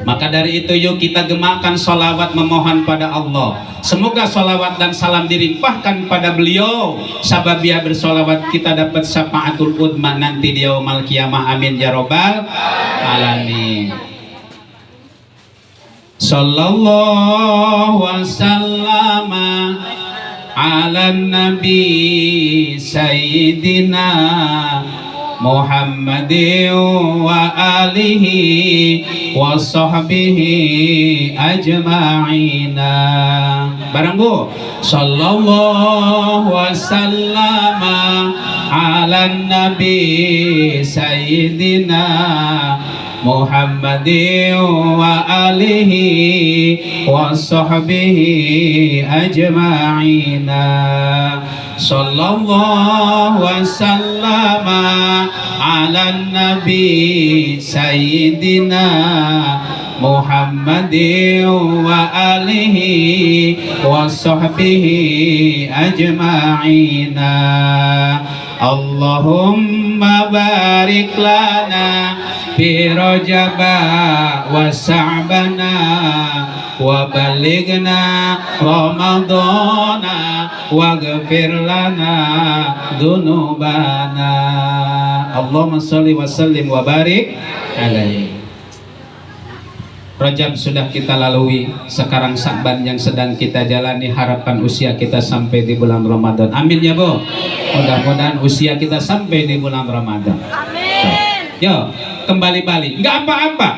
Maka dari itu yuk kita gemakan sholawat memohon pada Allah. Semoga sholawat dan salam dilimpahkan pada beliau. Sababia bersolawat kita dapat syafaatul udma nanti di yaumul qiyamah. Amin ya robbal alamin. Sallallahu wasallam ala nabi sayyidina Muhammadin wa alihi wa sahbihi ajma'ina. Barang Bu, sallallahu wasallam ala nabi sayyidina Muhammadin wa alihi wa sahbihi ajma'ina. Sallallahu wasallama ala nabi sayyidina Muhammadin wa alihi wa sahbihi ajma'ina. Allahumma barik lana fi Rajaba wa Sa'bana wa balighna Ramadana waghfir lana dzunubana. Allahumma shalli wa sallim wa barik alaihi. Rajab sudah kita lalui, sekarang Sa'ban yang sedang kita jalani. Harapan usia kita sampai di bulan Ramadan. Amin ya Bu. Mudah-mudahan usia kita sampai di bulan Ramadan. Amin. Yo, kembali balik. Nggak apa-apa.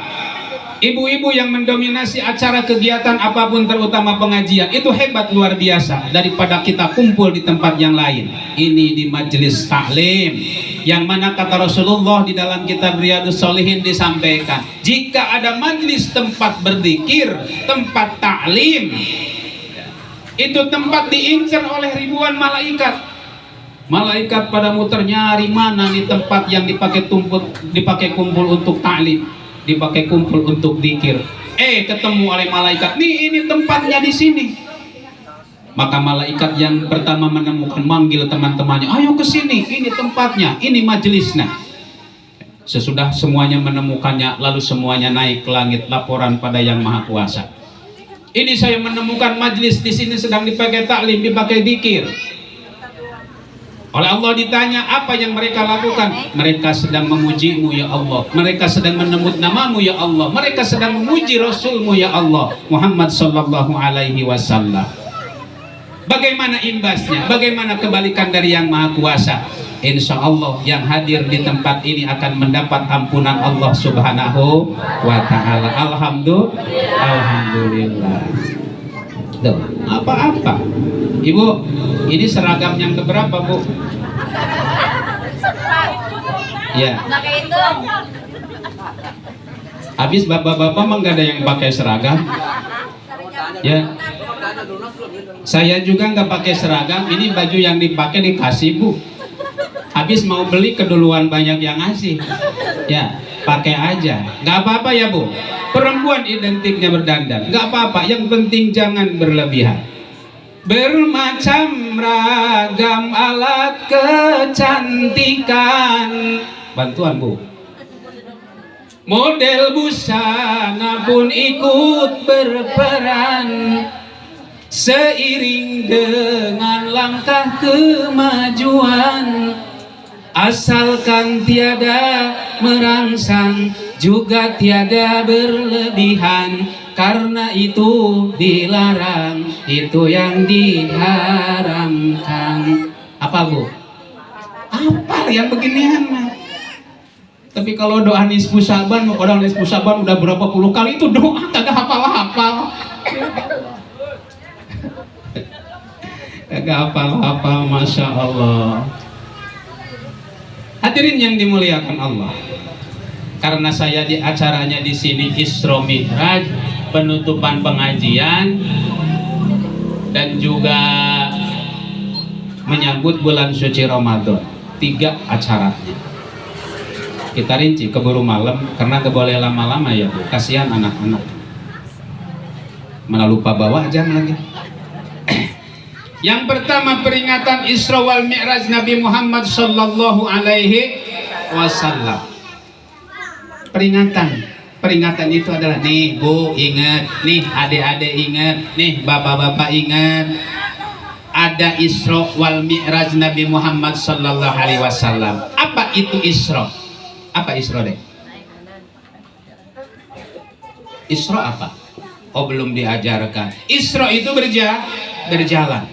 Ibu-ibu yang mendominasi acara kegiatan apapun, terutama pengajian, itu hebat luar biasa daripada kita kumpul di tempat yang lain. Ini di majelis taklim, yang mana kata Rasulullah di dalam kitab Riyadhus Shalihin disampaikan, jika ada majelis tempat berzikir, tempat taklim, itu tempat diincar oleh ribuan malaikat. Malaikat pada muter nyari mana nih tempat yang dipakai kumpul untuk taklim, dipakai kumpul untuk zikir. Ketemu oleh malaikat, nih ini tempatnya di sini. Maka malaikat yang pertama menemukan manggil teman-temannya, ayo ke sini, ini tempatnya, ini majelisnya. Sesudah semuanya menemukannya, lalu semuanya naik ke langit laporan pada Yang Maha Kuasa. Ini saya menemukan majelis di sini sedang dipakai taklim, dipakai zikir. Oleh Allah ditanya apa yang mereka lakukan. Mereka sedang memuji-Mu ya Allah, mereka sedang menyebut nama-Mu ya Allah, mereka sedang memuji Rasul-Mu ya Allah Muhammad sallallahu alaihi wasallam. Bagaimana imbasnya? Bagaimana kebalikan dari Yang Maha Kuasa? Insya Allah yang hadir di tempat ini akan mendapat ampunan Allah Subhanahu wa ta'ala. Alhamdulillah. Tuh, apa-apa. Ibu, ini seragam yang keberapa, Bu? Ya. Habis bapak-bapak mah nggak ada yang pakai seragam. Ya. Saya juga nggak pakai seragam. Ini baju yang dipakai dikasih, Bu. Habis mau beli keduluan banyak yang ngasih. Ya, pakai aja. Nggak apa-apa ya, Bu. Perempuan identiknya berdandan. Nggak apa-apa. Yang penting jangan berlebihan. Bermacam ragam alat kecantikan. Bantuan, Bu. Model busana pun ikut berperan, seiring dengan langkah kemajuan. Asalkan tiada merangsang, juga tiada berlebihan, karena itu dilarang, itu yang diharamkan. Apa, Bu? Apa yang beginian, mah? Tapi kalau doa nisfu Sa'ban, orang nisfu Sa'ban udah berapa puluh kali itu doa kagak hafal-hafal. Kagak hafal-hafal, Masya Allah. Hadirin yang dimuliakan Allah, karena saya di acaranya di sini Isra Mi'raj, penutupan pengajian, dan juga menyambut bulan suci Ramadan. 3 acaranya. Kita rinci, keburu malam karena gak boleh lama-lama ya, Bu. Kasihan anak-anak. Mana lupa bawa jam lagi. Yang pertama peringatan Isra wal Mi'raj Nabi Muhammad sallallahu alaihi wasallam. Peringatan itu adalah, nih Bu ingat, nih adik-adik ingat, nih bapak-bapak ingat, ada Isra wal Mi'raj Nabi Muhammad sallallahu alaihi wasallam. Apa itu Isra? Apa Isra, deh? Isra apa? Oh, belum diajarkan. Isra itu berjalan.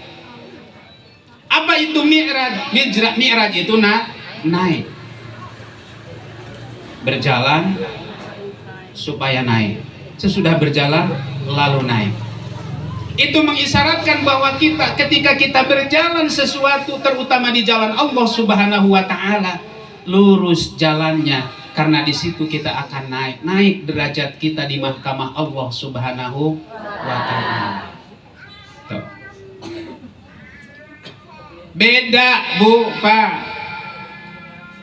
Apa itu Mi'raj? Mi'raj itu naik. Berjalan supaya naik. Sesudah berjalan lalu naik. Itu mengisyaratkan bahwa kita ketika kita berjalan sesuatu, terutama di jalan Allah Subhanahu wa taala, lurus jalannya, karena di situ kita akan naik derajat kita di mahkamah Allah Subhanahu wa taala. Beda Bu, Pak,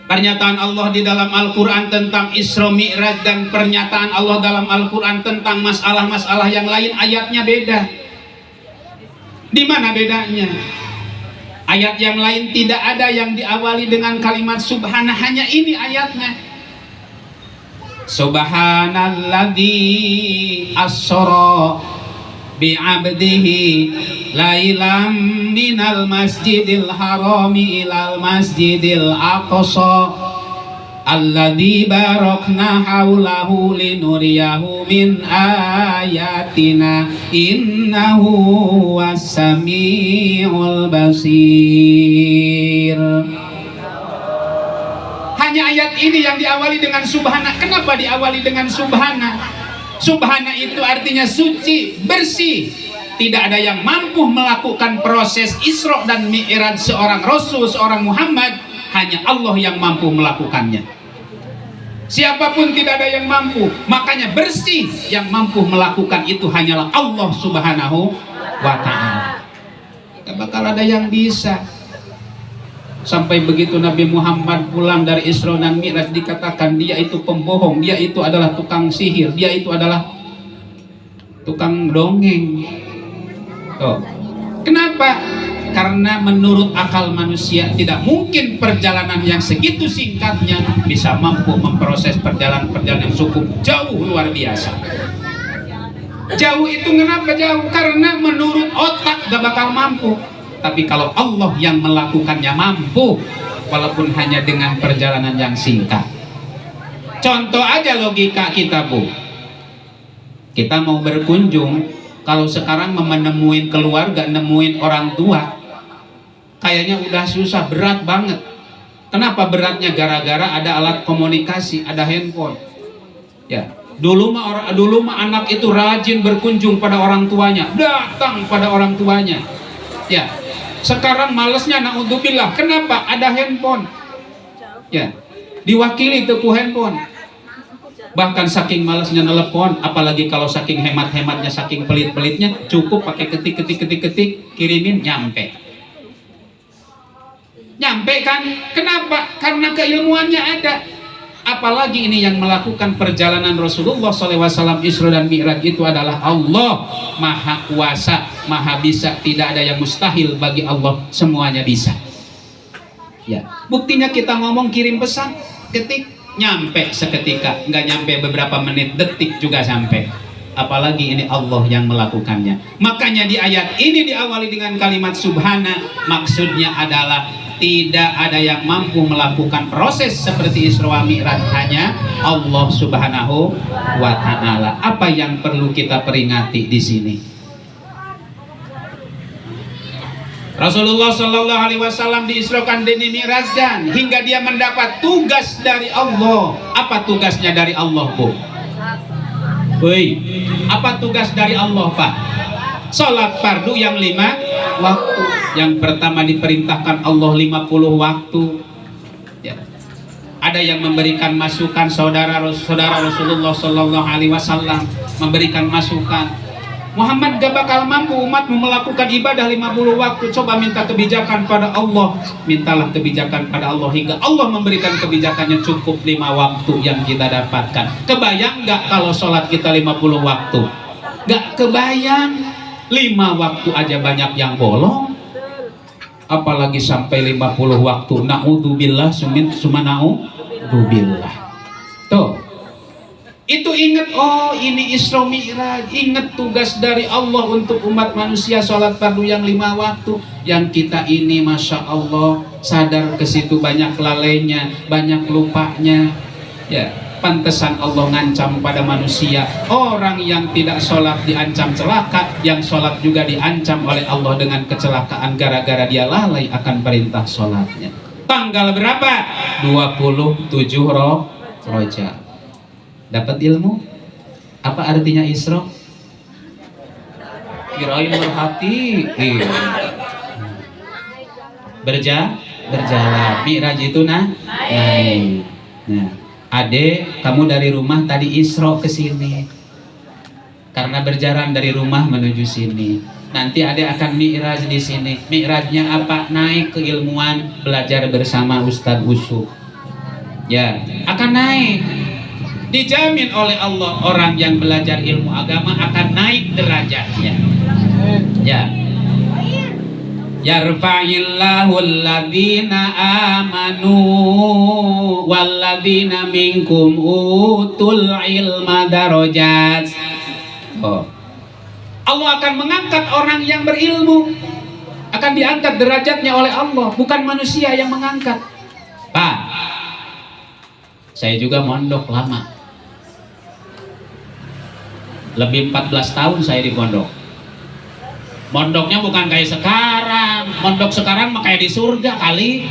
pernyataan Allah di dalam Al-Quran tentang Isra Mi'raj dan pernyataan Allah dalam Al-Quran tentang masalah-masalah yang lain, ayatnya beda. Di mana bedanya? Ayat yang lain tidak ada yang diawali dengan kalimat subhana, hanya ini ayatnya. Subhanalladzi asra bi'abdihi lailam minal masjidil harami ilal masjidil aqsa alladzi barakna haulahu linuriyahu min ayatina innahu was-sami'ul basir. Hanya ayat ini yang diawali dengan subhana. Kenapa diawali dengan subhana? Subhana itu artinya suci, bersih. Tidak ada yang mampu melakukan proses Isra dan Mi'raj seorang Rasul, seorang Muhammad. Hanya Allah yang mampu melakukannya. Siapapun tidak ada yang mampu. Makanya bersih, yang mampu melakukan itu hanyalah Allah Subhanahu wa ta'ala. Tidak bakal ada yang bisa. Sampai begitu Nabi Muhammad pulang dari Isra dan Mi'raj dikatakan dia itu pembohong, dia itu adalah tukang sihir, dia itu adalah tukang dongeng. Tuh. Kenapa? Karena menurut akal manusia tidak mungkin perjalanan yang segitu singkatnya bisa mampu memproses perjalanan yang cukup jauh luar biasa. Jauh itu kenapa jauh? Karena menurut otak gak bakal mampu. Tapi kalau Allah yang melakukannya mampu, walaupun hanya dengan perjalanan yang singkat. Contoh aja logika kita Bu. Kita mau berkunjung, kalau sekarang menemuin keluarga, nemuin orang tua, kayaknya udah susah, berat banget. Kenapa beratnya? Gara-gara ada alat komunikasi, ada handphone. Ya, dulu mah anak itu rajin berkunjung pada orang tuanya, datang pada orang tuanya. Ya, sekarang malesnya naudzubillah. Kenapa? Ada handphone. Ya, diwakili tuh handphone. Bahkan saking malesnya nelpon, apalagi kalau saking hemat-hematnya, saking pelit-pelitnya, cukup pakai ketik, kirimin, nyampe. Nyampe kan? Kenapa? Karena keilmuannya ada. Apalagi ini yang melakukan perjalanan Rasulullah SAW Isra dan Mi'raj itu adalah Allah, Maha Kuasa, Maha Bisa. Tidak ada yang mustahil bagi Allah, semuanya bisa. Ya, buktinya kita ngomong kirim pesan, ketik, nyampe seketika, nggak nyampe beberapa menit, detik juga sampai. Apalagi ini Allah yang melakukannya. Makanya di ayat ini diawali dengan kalimat subhana, maksudnya adalah tidak ada yang mampu melakukan proses seperti Isra Mi'raj, hanya Allah Subhanahu wa ta'ala. Apa yang perlu kita peringati di sini? Rasulullah Shallallahu Alaihi Wasallam diisrokan dan dimi'rajkan hingga dia mendapat tugas dari Allah. Apa tugasnya dari Allah, Bu? Woi, apa tugas dari Allah, Pak? Salat fardu yang 5 waktu. Yang pertama diperintahkan Allah 50 waktu. Ya. Ada yang memberikan masukan, saudara Rasulullah Shallallahu Alaihi Wasallam memberikan masukan. Muhammad gak bakal mampu umatmu melakukan ibadah 50 waktu. Coba minta kebijakan pada Allah. Mintalah kebijakan pada Allah hingga Allah memberikan kebijakannya cukup 5 waktu yang kita dapatkan. Kebayang gak kalau sholat kita 50 waktu? Gak kebayang. 5 waktu aja banyak yang bolong, apalagi sampai 50 waktu. Na'udzubillah sumana'udzubillah. Tuh, itu ingat, oh ini Isra Mi'raj, ingat tugas dari Allah untuk umat manusia sholat fardu yang 5 waktu. Yang kita ini Masya Allah sadar ke situ banyak lalainya, banyak lupanya. Ya, pantesan Allah ngancam pada manusia. Orang yang tidak sholat diancam celaka, yang sholat juga diancam oleh Allah dengan kecelakaan gara-gara dia lalai akan perintah sholatnya. Tanggal berapa? 27 Rajab. Dapat ilmu? Apa artinya Isra? kirain berhati. Berjalan. Mi'raj itu naik. Nah, Adek, kamu dari rumah tadi Isra ke sini. Karena berjalan dari rumah menuju sini. Nanti Adek akan Mi'raj di sini. Mi'rajnya apa? Naik keilmuan, belajar bersama Ustadz Usuk. Ya, akan naik. Dijamin oleh Allah orang yang belajar ilmu agama akan naik derajatnya. Ya. Yarfa'illahu alladhina amanu walladhina minkum utul ilma darajat. Oh. Allah akan mengangkat orang yang berilmu, akan diangkat derajatnya oleh Allah, bukan manusia yang mengangkat. Pak, saya juga mondok lama, lebih 14 tahun saya di pondok. Mondoknya bukan kayak sekarang, mondok sekarang mah kayak di surga kali.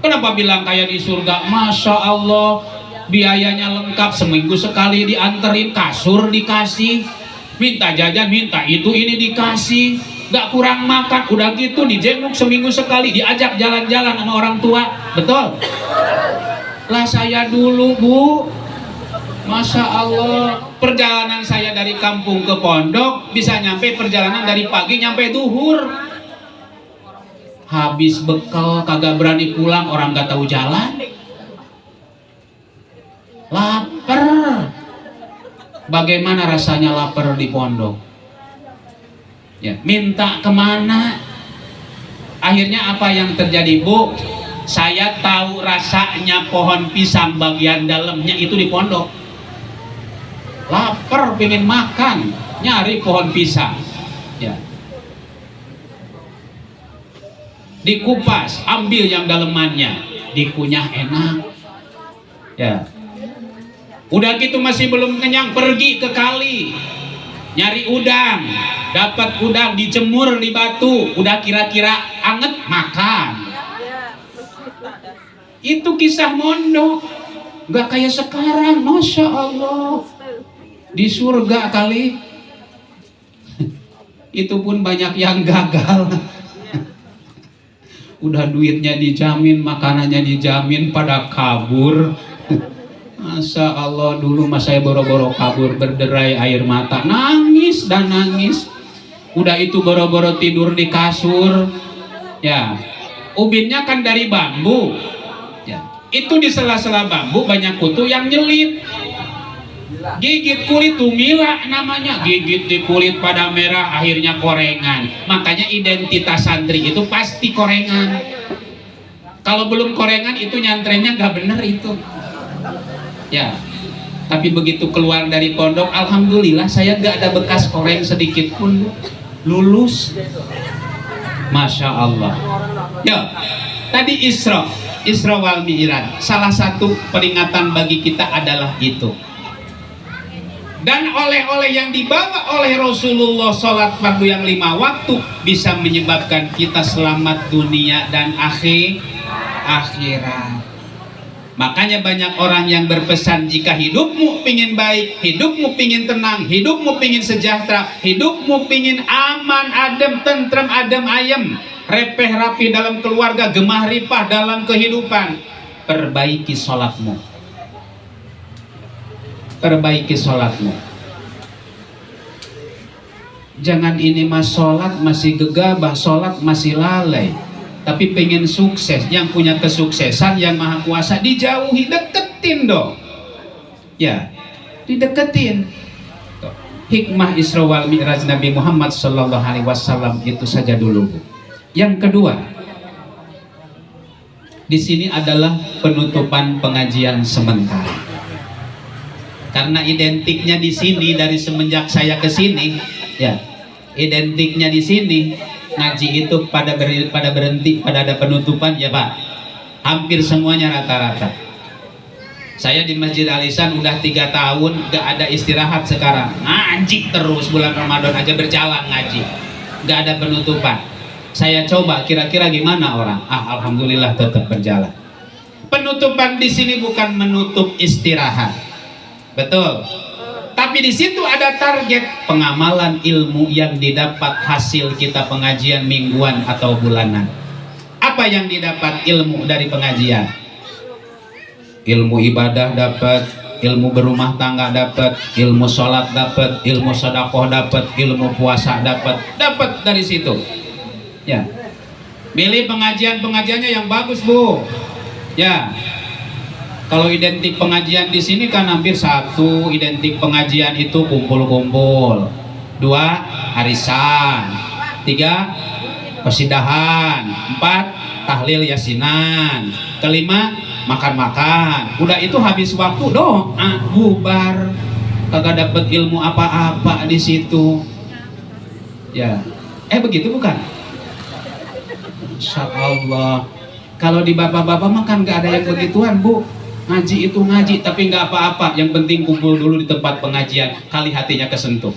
Kenapa bilang kayak di surga? Masya Allah, biayanya lengkap, seminggu sekali dianterin, kasur dikasih, minta jajan, minta itu ini dikasih, gak kurang makan, udah gitu dijenguk seminggu sekali, diajak jalan-jalan sama orang tua, betul? Lah saya dulu Bu, Masya Allah, perjalanan saya dari kampung ke pondok bisa nyampe perjalanan dari pagi nyampe duhur. Habis bekal, kagak berani pulang, orang gak tahu jalan. Lapar. Bagaimana rasanya lapar di pondok? Ya, minta kemana? Akhirnya apa yang terjadi Bu? Saya tahu rasanya pohon pisang bagian dalamnya itu di pondok. Lapar, pengen makan, nyari pohon pisang. Ya. Dikupas, ambil yang dalemannya, dikunyah enak. Ya. Udah gitu masih belum kenyang, pergi ke kali, nyari udang, dapat udang dijemur di batu, udah kira-kira anget, makan. Itu kisah mondok, nggak kayak sekarang, Masya Allah. Di surga kali. Itu pun banyak yang gagal. Udah duitnya dijamin, makanannya dijamin, pada kabur. Masya Allah, dulu mas saya boro-boro kabur, berderai air mata, nangis dan nangis. Udah itu boro-boro tidur di kasur. Ya, ubinnya kan dari bambu. Ya, itu di sela-sela bambu banyak kutu yang nyelip. Gigit kulit tumila namanya, gigit di kulit pada merah, akhirnya korengan. Makanya identitas santri itu pasti korengan. Kalau belum korengan itu nyantrennya gak bener itu. Ya, tapi begitu keluar dari pondok, alhamdulillah saya gak ada bekas koreng sedikit pun. Lulus, Masya Allah. Ya, tadi Isra wal Mi'raj. Salah satu peringatan bagi kita adalah itu. Dan oleh-oleh yang dibawa oleh Rasulullah, sholat fardu yang 5 waktu bisa menyebabkan kita selamat dunia dan akhirat. Makanya banyak orang yang berpesan, jika hidupmu pingin baik, hidupmu pingin tenang, hidupmu pingin sejahtera, hidupmu pingin aman, adem, tentrem, adem, ayem, repeh rapi dalam keluarga, gemah ripah dalam kehidupan, perbaiki sholatmu. Perbaiki sholatmu. Jangan ini mas sholat masih gegabah, sholat masih lalai, tapi pengen sukses. Yang punya kesuksesan, yang maha kuasa, dijauhi, deketin dong. Ya, dideketin. Hikmah Isra wal Mi'raj Nabi Muhammad SAW itu saja dulu. Yang kedua, di sini adalah penutupan pengajian sementara. Karena identiknya di sini dari semenjak saya ke sini, ya, identiknya di sini ngaji itu pada berhenti, pada ada penutupan ya Pak. Hampir semuanya rata-rata. Saya di Masjid Al-Ihsan udah 3 tahun, gak ada istirahat sekarang. Ngaji terus, bulan Ramadan aja berjalan ngaji, gak ada penutupan. Saya coba kira-kira gimana orang? Alhamdulillah tetap berjalan. Penutupan di sini bukan menutup istirahat. Betul. Tapi Tapi di situ ada target pengamalan ilmu yang didapat hasil kita pengajian mingguan atau bulanan. Apa yang didapat ilmu dari pengajian? Ilmu ibadah dapat, ilmu berumah tangga dapat, ilmu sholat dapat, ilmu sedekah dapat, ilmu puasa dapat dari situ. Ya, pilih pengajiannya yang bagus, Bu. Ya. Kalau identik pengajian di sini kan hampir satu, identik pengajian itu kumpul-kumpul, 2 arisan, 3 persidahan, 4 tahlil yasinan, 5 makan-makan. Udah itu habis waktu doa, bubar, kagak dapet ilmu apa-apa di situ. Ya, begitu bukan? Insya Allah. Kalau di bapak-bapak mah kan nggak ada yang begituan, Bu. Ngaji itu ngaji tapi nggak apa-apa, yang penting kumpul dulu di tempat pengajian, kali hatinya kesentuh.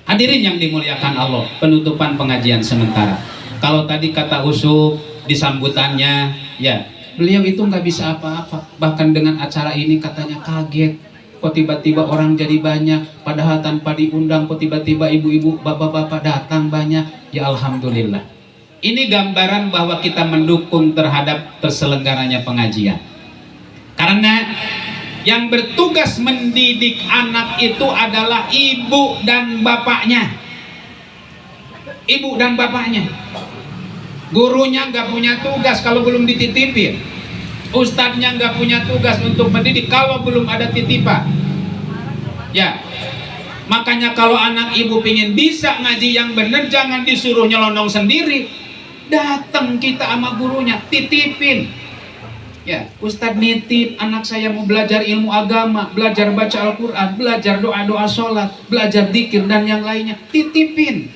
Hadirin yang dimuliakan Allah, penutupan pengajian sementara. Kalau tadi kata Usuk di sambutannya, ya beliau itu nggak bisa apa-apa, bahkan dengan acara ini katanya kaget, kok tiba-tiba orang jadi banyak, padahal tanpa diundang kok tiba-tiba ibu-ibu bapak-bapak datang banyak. Ya alhamdulillah, ini gambaran bahwa kita mendukung terhadap terselenggaranya pengajian. Karena yang bertugas mendidik anak itu adalah ibu dan bapaknya. Ibu dan bapaknya. Gurunya nggak punya tugas kalau belum dititipin. Ustadznya nggak punya tugas untuk mendidik kalau belum ada titipan. Ya, makanya kalau anak ibu pingin bisa ngaji yang benar, jangan disuruh nyelonong sendiri. Datang kita sama gurunya, titipin. Ya, Ustadz nitip anak saya mau belajar ilmu agama, belajar baca Al-Quran, belajar doa-doa sholat, belajar dzikir dan yang lainnya, titipin.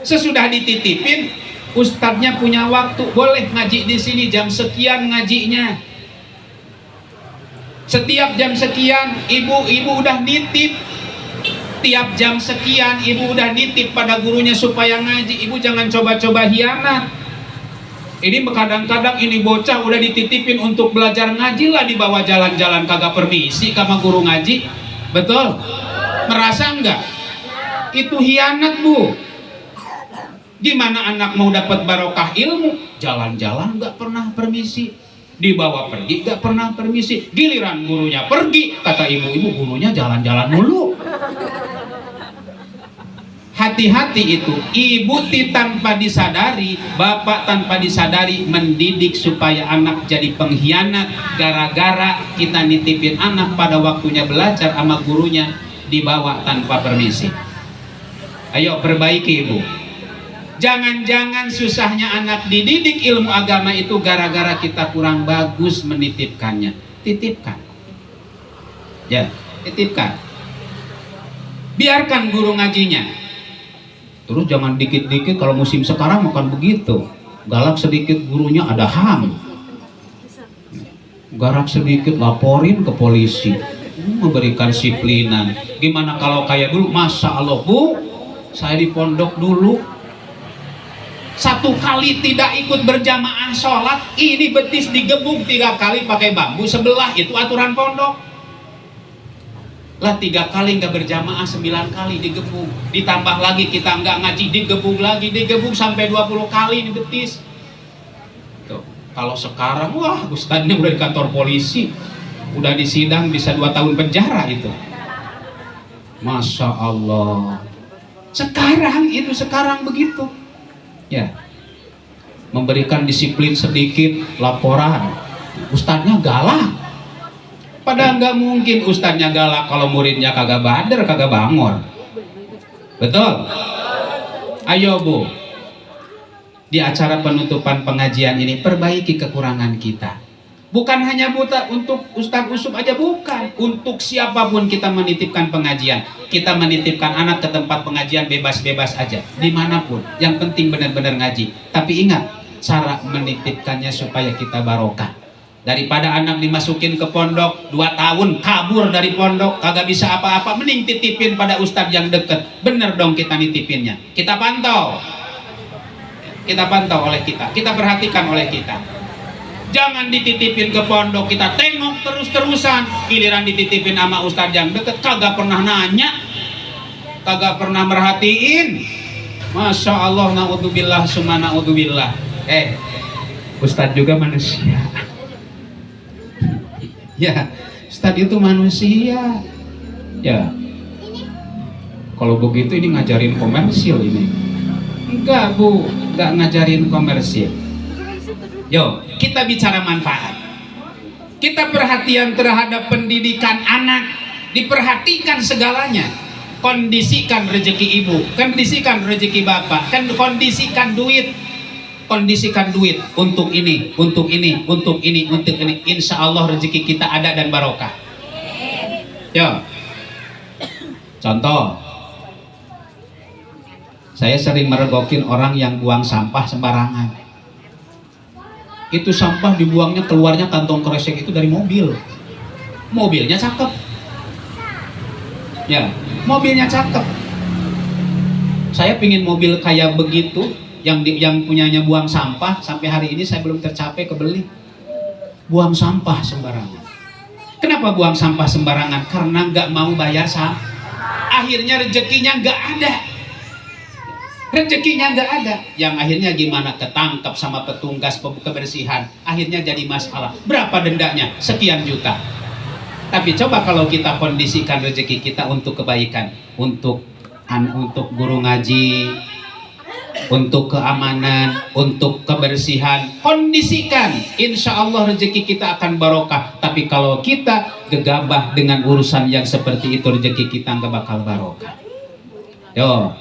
Sesudah dititipin, Ustadznya punya waktu, boleh ngaji di sini jam sekian ngajinya. Setiap jam sekian, ibu udah nitip. Tiap jam sekian, ibu udah nitip pada gurunya supaya ngaji. Ibu jangan coba-coba hianat. Ini kadang-kadang ini bocah udah dititipin untuk belajar ngaji lah, dibawa jalan-jalan kagak permisi sama guru ngaji. Betul? Merasa enggak? Itu hianat, Bu. Gimana anak mau dapat barokah ilmu? Jalan-jalan enggak pernah permisi, dibawa pergi enggak pernah permisi, giliran gurunya pergi, kata ibu-ibu gurunya jalan-jalan mulu. Hati-hati itu, ibu tanpa disadari, bapak tanpa disadari mendidik supaya anak jadi pengkhianat gara-gara kita nitipin anak pada waktunya belajar sama gurunya dibawa tanpa permisi. Ayo perbaiki, ibu. Jangan-jangan susahnya anak dididik ilmu agama itu gara-gara kita kurang bagus menitipkannya. Titipkan. Ya, titipkan. Biarkan guru ngajinya. Terus jangan dikit-dikit, kalau musim sekarang makan begitu. Galak sedikit gurunya ada HAM. Galak sedikit laporin ke polisi. Memberikan disiplinan. Gimana kalau kayak dulu? Masya Allah, Bu, saya di pondok dulu. 1 kali tidak ikut berjamaah sholat, ini betis digebuk 3 kali pakai bambu sebelah, itu aturan pondok. Lah 3 kali nggak berjamaah, 9 kali digebuk, ditambah lagi kita nggak ngaji digebuk lagi, digebuk sampai 20 kali ini betis. Tuh, kalau sekarang wah ustadznya udah di kantor polisi, udah disidang bisa 2 tahun penjara itu. Masya Allah. Sekarang begitu. Ya, memberikan disiplin sedikit, laporan, ustadznya galak. Padahal nggak mungkin ustadznya galak kalau muridnya kagak bader, kagak bangor. Betul? Ayo, Bu, di acara penutupan pengajian ini perbaiki kekurangan kita. Bukan hanya buta untuk Ustadz Usuk aja, bukan. Untuk siapapun kita menitipkan pengajian. Kita menitipkan anak ke tempat pengajian bebas-bebas aja, dimanapun. Yang penting benar-benar ngaji. Tapi ingat, cara menitipkannya supaya kita barokah. Daripada anak dimasukin ke pondok 2 tahun kabur dari pondok kagak bisa apa-apa, mending titipin pada ustadz yang deket. Bener dong kita nitipinnya, kita pantau oleh kita perhatikan oleh kita. Jangan dititipin ke pondok kita tengok terus-terusan, giliran dititipin sama ustadz yang deket kagak pernah nanya, kagak pernah merhatiin. Masya Allah, naudzubillah summa naudzubillah. Ustadz juga manusia. Ya, ustadz itu manusia. Ya, kalau begitu ini ngajarin komersil ini. Enggak bu, enggak ngajarin komersil. Yo, kita bicara manfaat. Kita perhatian terhadap pendidikan anak, diperhatikan segalanya. Kondisikan rezeki ibu, kondisikan rezeki bapak, kondisikan duit, untuk ini, untuk ini, untuk ini, untuk ini. Insya Allah rezeki kita ada dan barokah. Yo, contoh, saya sering meregokin orang yang buang sampah sembarangan. Itu sampah dibuangnya, keluarnya kantong kresek itu dari mobil. Mobilnya cakep. Ya, mobilnya cakep. Saya pingin mobil kayak begitu, yang punyanya buang sampah. Sampai hari ini saya belum tercapai kebeli. Buang sampah sembarangan. Kenapa buang sampah sembarangan? Karena nggak mau bayar sampah. Akhirnya rezekinya nggak ada. Rezekinya nggak ada, yang akhirnya gimana, ketangkep sama petugas kebersihan, akhirnya jadi masalah. Berapa dendanya? Sekian juta. Tapi coba kalau kita kondisikan rezeki kita untuk kebaikan, untuk guru ngaji, untuk keamanan, untuk kebersihan, kondisikan, insya Allah rezeki kita akan barokah. Tapi kalau kita gegabah dengan urusan yang seperti itu, rezeki kita nggak bakal barokah. Yo.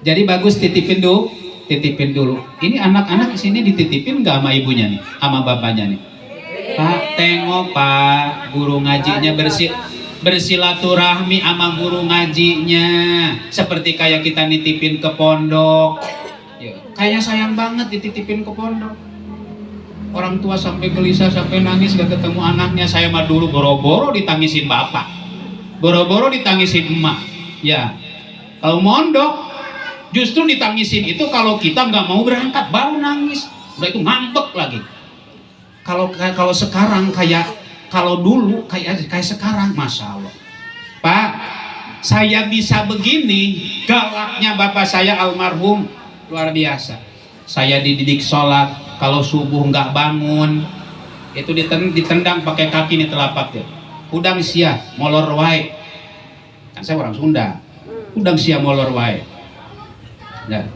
Jadi bagus titipin dulu. Ini anak-anak sini dititipin nggak sama ibunya nih, sama bapaknya nih? Pak, tengok Pak, guru ngajinya bersilaturahmi sama guru ngajinya, seperti kayak kita nitipin ke pondok. Kayak sayang banget dititipin ke pondok. Orang tua sampai gelisah, sampai nangis gak ketemu anaknya. Saya mah dulu boro-boro ditangisin bapak, boro-boro ditangisin emak. Ya, kalau mondok justru ditangisin itu kalau kita nggak mau berangkat, baru nangis. Udah itu ngambek lagi. Kalau sekarang kalau dulu kayak sekarang, masya Allah. Pak, saya bisa begini, galaknya bapak saya almarhum luar biasa. Saya dididik sholat, kalau subuh nggak bangun, itu ditendang pakai kaki nih telapak ya. Udang sia molor wae. Kan saya orang Sunda. Udang sia molor wae. Nah,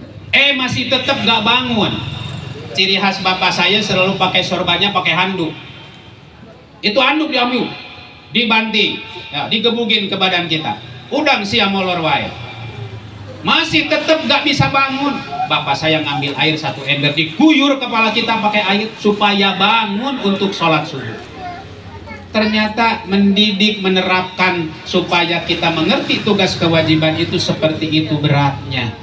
masih tetap gak bangun. Ciri khas bapak saya selalu pakai sorbannya pakai handuk. Itu handuk diambil, dibanting, ya, digebugin ke badan kita. Udang siang molor wae. Masih tetap gak bisa bangun. Bapak saya ngambil air 1 ember, diguyur kepala kita pakai air supaya bangun untuk sholat subuh. Ternyata mendidik, menerapkan supaya kita mengerti tugas kewajiban itu seperti itu beratnya.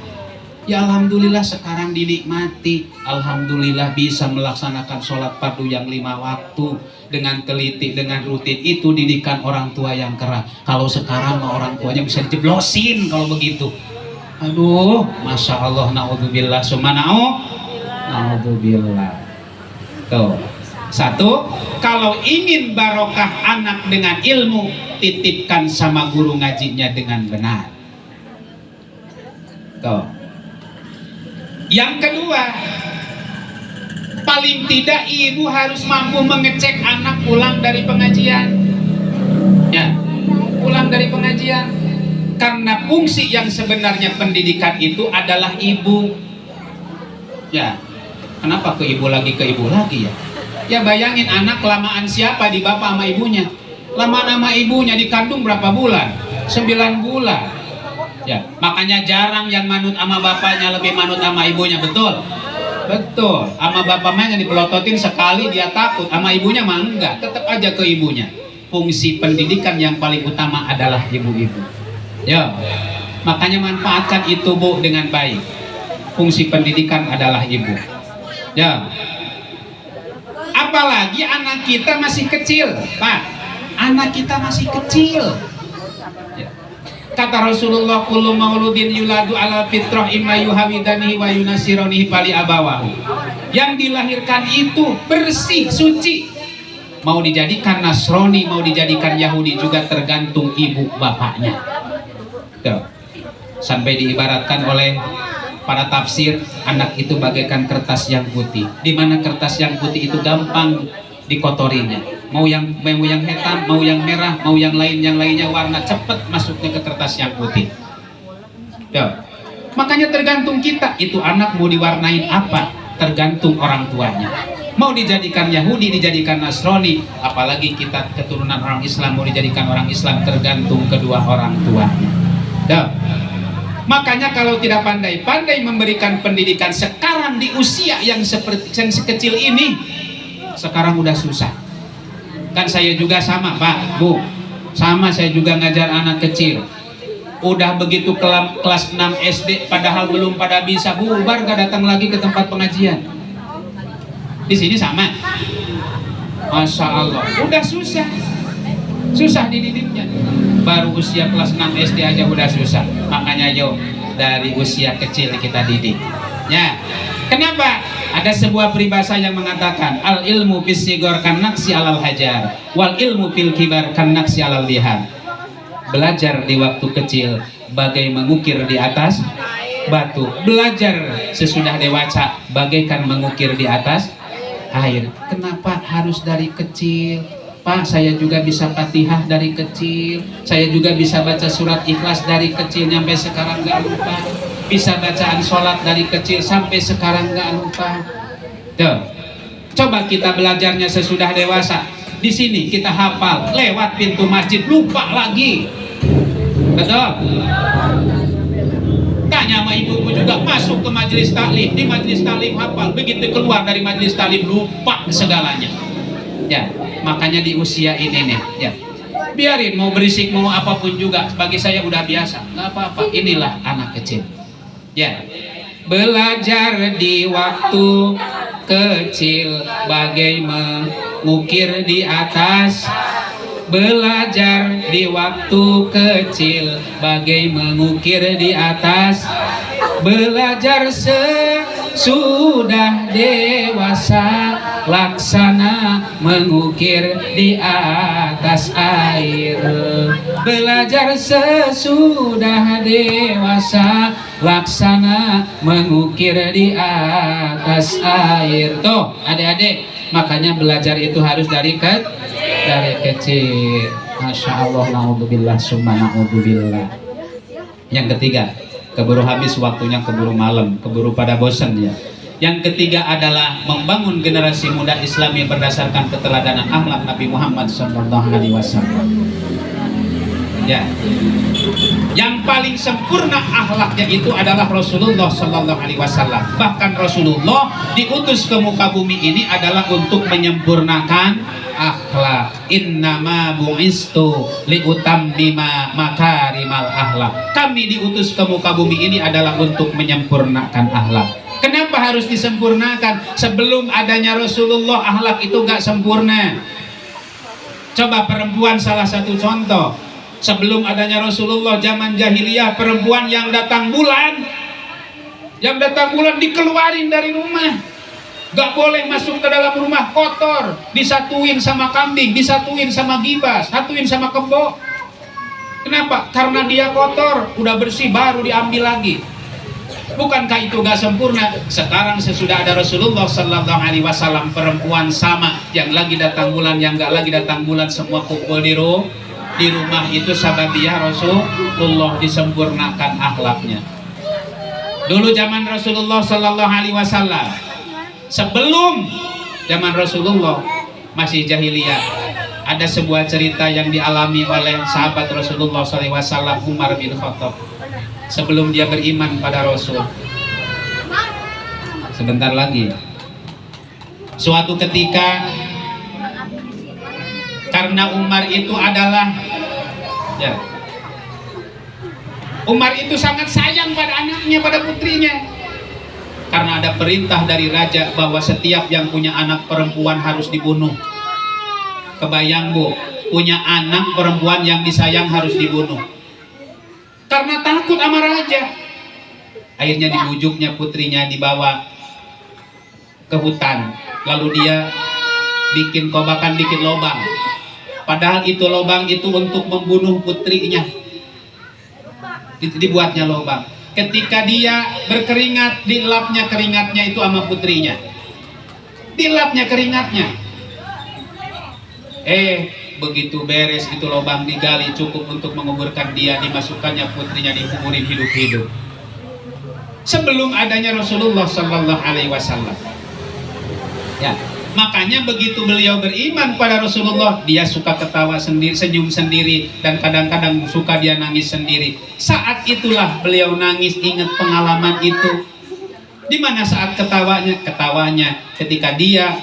Ya alhamdulillah sekarang dinikmati. Alhamdulillah bisa melaksanakan sholat fardu yang 5 waktu dengan teliti, dengan rutin. Itu didikan orang tua yang keras. Kalau sekarang orang tuanya bisa dijeblosin kalau begitu. Aduh, masya Allah, naudzubillah summa naudzubillah. Tuh, satu, kalau ingin barokah anak dengan ilmu, titipkan sama guru ngajinya dengan benar. Tuh. Yang kedua, paling tidak ibu harus mampu mengecek anak pulang dari pengajian. Ya, pulang dari pengajian. Karena fungsi yang sebenarnya pendidikan itu adalah ibu. Ya, kenapa ke ibu lagi ya? Ya bayangin anak kelamaan siapa di bapak sama ibunya. Lama nama ibunya dikandung berapa bulan? 9 bulan. Ya, makanya jarang yang manut sama bapaknya, lebih manut sama ibunya, betul? Betul, sama bapaknya dipelototin sekali dia takut, sama ibunya mah enggak, tetap aja ke ibunya. Fungsi pendidikan yang paling utama adalah ibu-ibu. Ya, makanya manfaatkan itu Bu dengan baik. Fungsi pendidikan adalah ibu. Ya, apalagi anak kita masih kecil, Pak. Anak kita masih kecil. Kata Rasulullah, kullu mauludin yuladu ala fitrah imma yuhawidanihi wa yunasironihi pali abawahu. yang dilahirkan itu bersih, suci. Mau dijadikan Nasrani, mau dijadikan Yahudi juga tergantung ibu bapaknya. Tuh. Sampai diibaratkan oleh para tafsir, anak itu bagaikan kertas yang putih. Di mana kertas yang putih itu gampang dikotorinya. Mau yang hitam, mau yang merah, mau yang lainnya warna, cepat masuknya ke kertas yang putih. Tuh. Makanya tergantung kita, itu anak mau diwarnain apa, tergantung orang tuanya. Mau dijadikan Yahudi, dijadikan Nasrani, apalagi kita keturunan orang Islam, mau dijadikan orang Islam, tergantung kedua orang tuanya. Tuh. Makanya kalau tidak pandai-pandai memberikan pendidikan sekarang di usia yang sekecil ini, sekarang udah susah. Kan saya juga sama, Pak, Bu, sama saya juga ngajar anak kecil. Udah begitu kelas 6 SD, padahal belum pada bisa bubar, gak datang lagi ke tempat pengajian. Di sini sama, Masya Allah, udah susah dididiknya. Baru usia kelas 6 SD aja udah susah. Makanya yuk dari usia kecil kita didik. Ya, kenapa? Ada sebuah peribahasa yang mengatakan al ilmu fis sigor kan naksi alal hajar, wal ilmu fil kibar kan naksi alal lihan. Belajar di waktu kecil bagai mengukir di atas batu. Belajar sesudah dewasa bagaikan mengukir di atas air. Kenapa harus dari kecil? Pak, saya juga bisa Fatihah dari kecil, saya juga bisa baca surat Ikhlas dari kecil sampai sekarang gak lupa, bisa bacaan sholat dari kecil sampai sekarang gak lupa. Tuh, coba kita belajarnya sesudah dewasa. Di sini kita hafal, lewat pintu masjid lupa lagi. Betul? Tanya sama ibuku juga, masuk ke majelis taklim, di majelis taklim hafal, begitu keluar dari majelis taklim lupa segalanya. Ya, makanya di usia ini nih, ya, biarin mau berisik mau apapun juga, bagi saya udah biasa, nggak apa-apa. Inilah anak kecil. Ya, belajar di waktu kecil bagai mengukir di atas. Belajar di waktu kecil bagai mengukir di atas. Belajar sesudah dewasa, laksana mengukir di atas air. Belajar sesudah dewasa, laksana mengukir di atas air. Tuh adik-adik, makanya belajar itu harus dari kecil. Masya Allah, na'udzubillah, summa na'udzubillah. Yang ketiga, keburu habis waktunya, keburu malam, keburu pada bosan ya. Yang ketiga adalah membangun generasi muda Islami berdasarkan keteladanan akhlak Nabi Muhammad SAW. Ya, yang paling sempurna akhlaknya itu adalah Rasulullah SAW. Bahkan Rasulullah diutus ke muka bumi ini adalah untuk menyempurnakan akhlak. Innama bu'istu liutammima makarimal akhlak. Kami diutus ke muka bumi ini adalah untuk menyempurnakan akhlak. Kenapa harus disempurnakan? Sebelum adanya Rasulullah akhlak itu gak sempurna. Coba perempuan, salah satu contoh. Sebelum adanya Rasulullah, zaman jahiliyah, perempuan yang datang bulan dikeluarin dari rumah. Gak boleh masuk ke dalam rumah, kotor, disatuin sama kambing, disatuin sama gibas, satuin sama kebo. Kenapa? Karena dia kotor, udah bersih baru diambil lagi. Bukankah itu gak sempurna? Sekarang sesudah ada Rasulullah SAW, perempuan sama, yang lagi datang bulan, yang gak lagi datang bulan, semua kumpul di rumah itu sababiah Rasulullah disempurnakan akhlaknya. Dulu zaman Rasulullah SAW, sebelum zaman Rasulullah masih jahiliyah, ada sebuah cerita yang dialami oleh sahabat Rasulullah SAW, Umar bin Khattab, sebelum dia beriman pada Rasul. Sebentar lagi, suatu ketika, karena Umar itu adalah, ya, Umar itu sangat sayang pada anaknya, pada putrinya. Karena ada perintah dari raja bahwa setiap yang punya anak perempuan harus dibunuh. Kebayang Bu, punya anak perempuan yang disayang harus dibunuh. Karena takut sama raja. Akhirnya dibujuknya putrinya, dibawa ke hutan, lalu dia bikin kobakan, bikin lobang. Padahal itu lobang itu untuk membunuh putrinya. Dibuatnya lobang. Ketika dia berkeringat, dilapnya keringatnya itu sama putrinya. Dilapnya keringatnya. Begitu beres itu lobang digali cukup untuk menguburkan dia, dimasukkannya putrinya, dikuburin hidup-hidup. Sebelum adanya Rasulullah Sallallahu Alaihi Wasallam. Ya, makanya begitu beliau beriman pada Rasulullah, dia suka ketawa sendiri, senyum sendiri, dan kadang-kadang suka dia nangis sendiri. Saat itulah beliau nangis, ingat pengalaman itu. Di mana saat ketawanya? Ketawanya ketika dia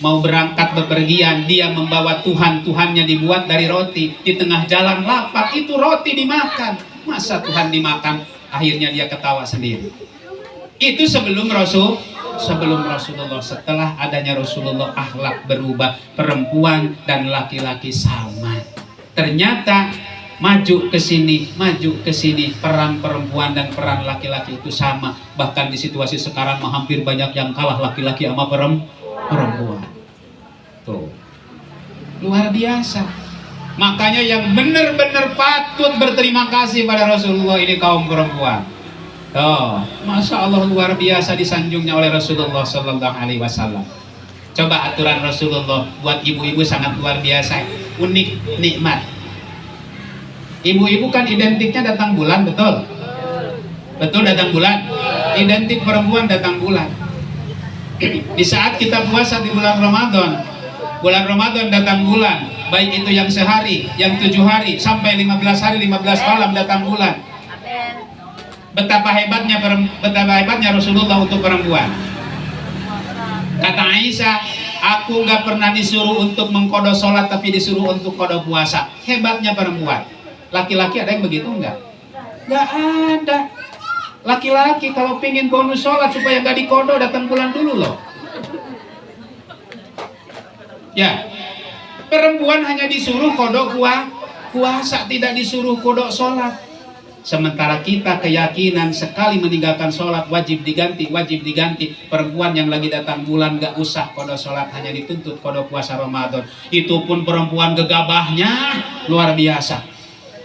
mau berangkat bepergian, dia membawa Tuhannya dibuat dari roti. Di tengah jalan lapar, itu roti dimakan. Masa Tuhan dimakan? Akhirnya dia ketawa sendiri. Itu sebelum Rasulullah. Setelah adanya Rasulullah, akhlak berubah. Perempuan dan laki-laki sama. Ternyata maju ke sini, peran perempuan dan peran laki-laki itu sama. Bahkan di situasi sekarang hampir banyak yang kalah laki-laki sama perempuan. Tuh, luar biasa. Makanya yang benar-benar patut berterima kasih pada Rasulullah ini kaum perempuan. Oh, Masya Allah, luar biasa disanjungnya oleh Rasulullah Sallallahu Alaihi Wasallam. Coba aturan Rasulullah buat ibu-ibu sangat luar biasa, unik, nikmat. Ibu-ibu kan identiknya datang bulan, betul? Betul, datang bulan. Identik perempuan datang bulan. Di saat kita puasa di bulan Ramadan datang bulan, baik itu yang sehari, yang 7 hari, sampai 15 hari, 15 malam datang bulan. Betapa hebatnya Rasulullah untuk perempuan. Kata Aisyah, aku gak pernah disuruh untuk mengkodok sholat, tapi disuruh untuk kodok puasa. Hebatnya perempuan. Laki-laki ada yang begitu enggak? Gak ada. Laki-laki kalau pengen bonus sholat supaya gak dikodok, datang bulan dulu loh. Ya, perempuan hanya disuruh kodok puasa, tidak disuruh kodok sholat. Sementara kita keyakinan sekali meninggalkan sholat wajib diganti. Perempuan yang lagi datang bulan gak usah kodok sholat, hanya dituntut kodok puasa Ramadan. Itu pun perempuan gegabahnya luar biasa.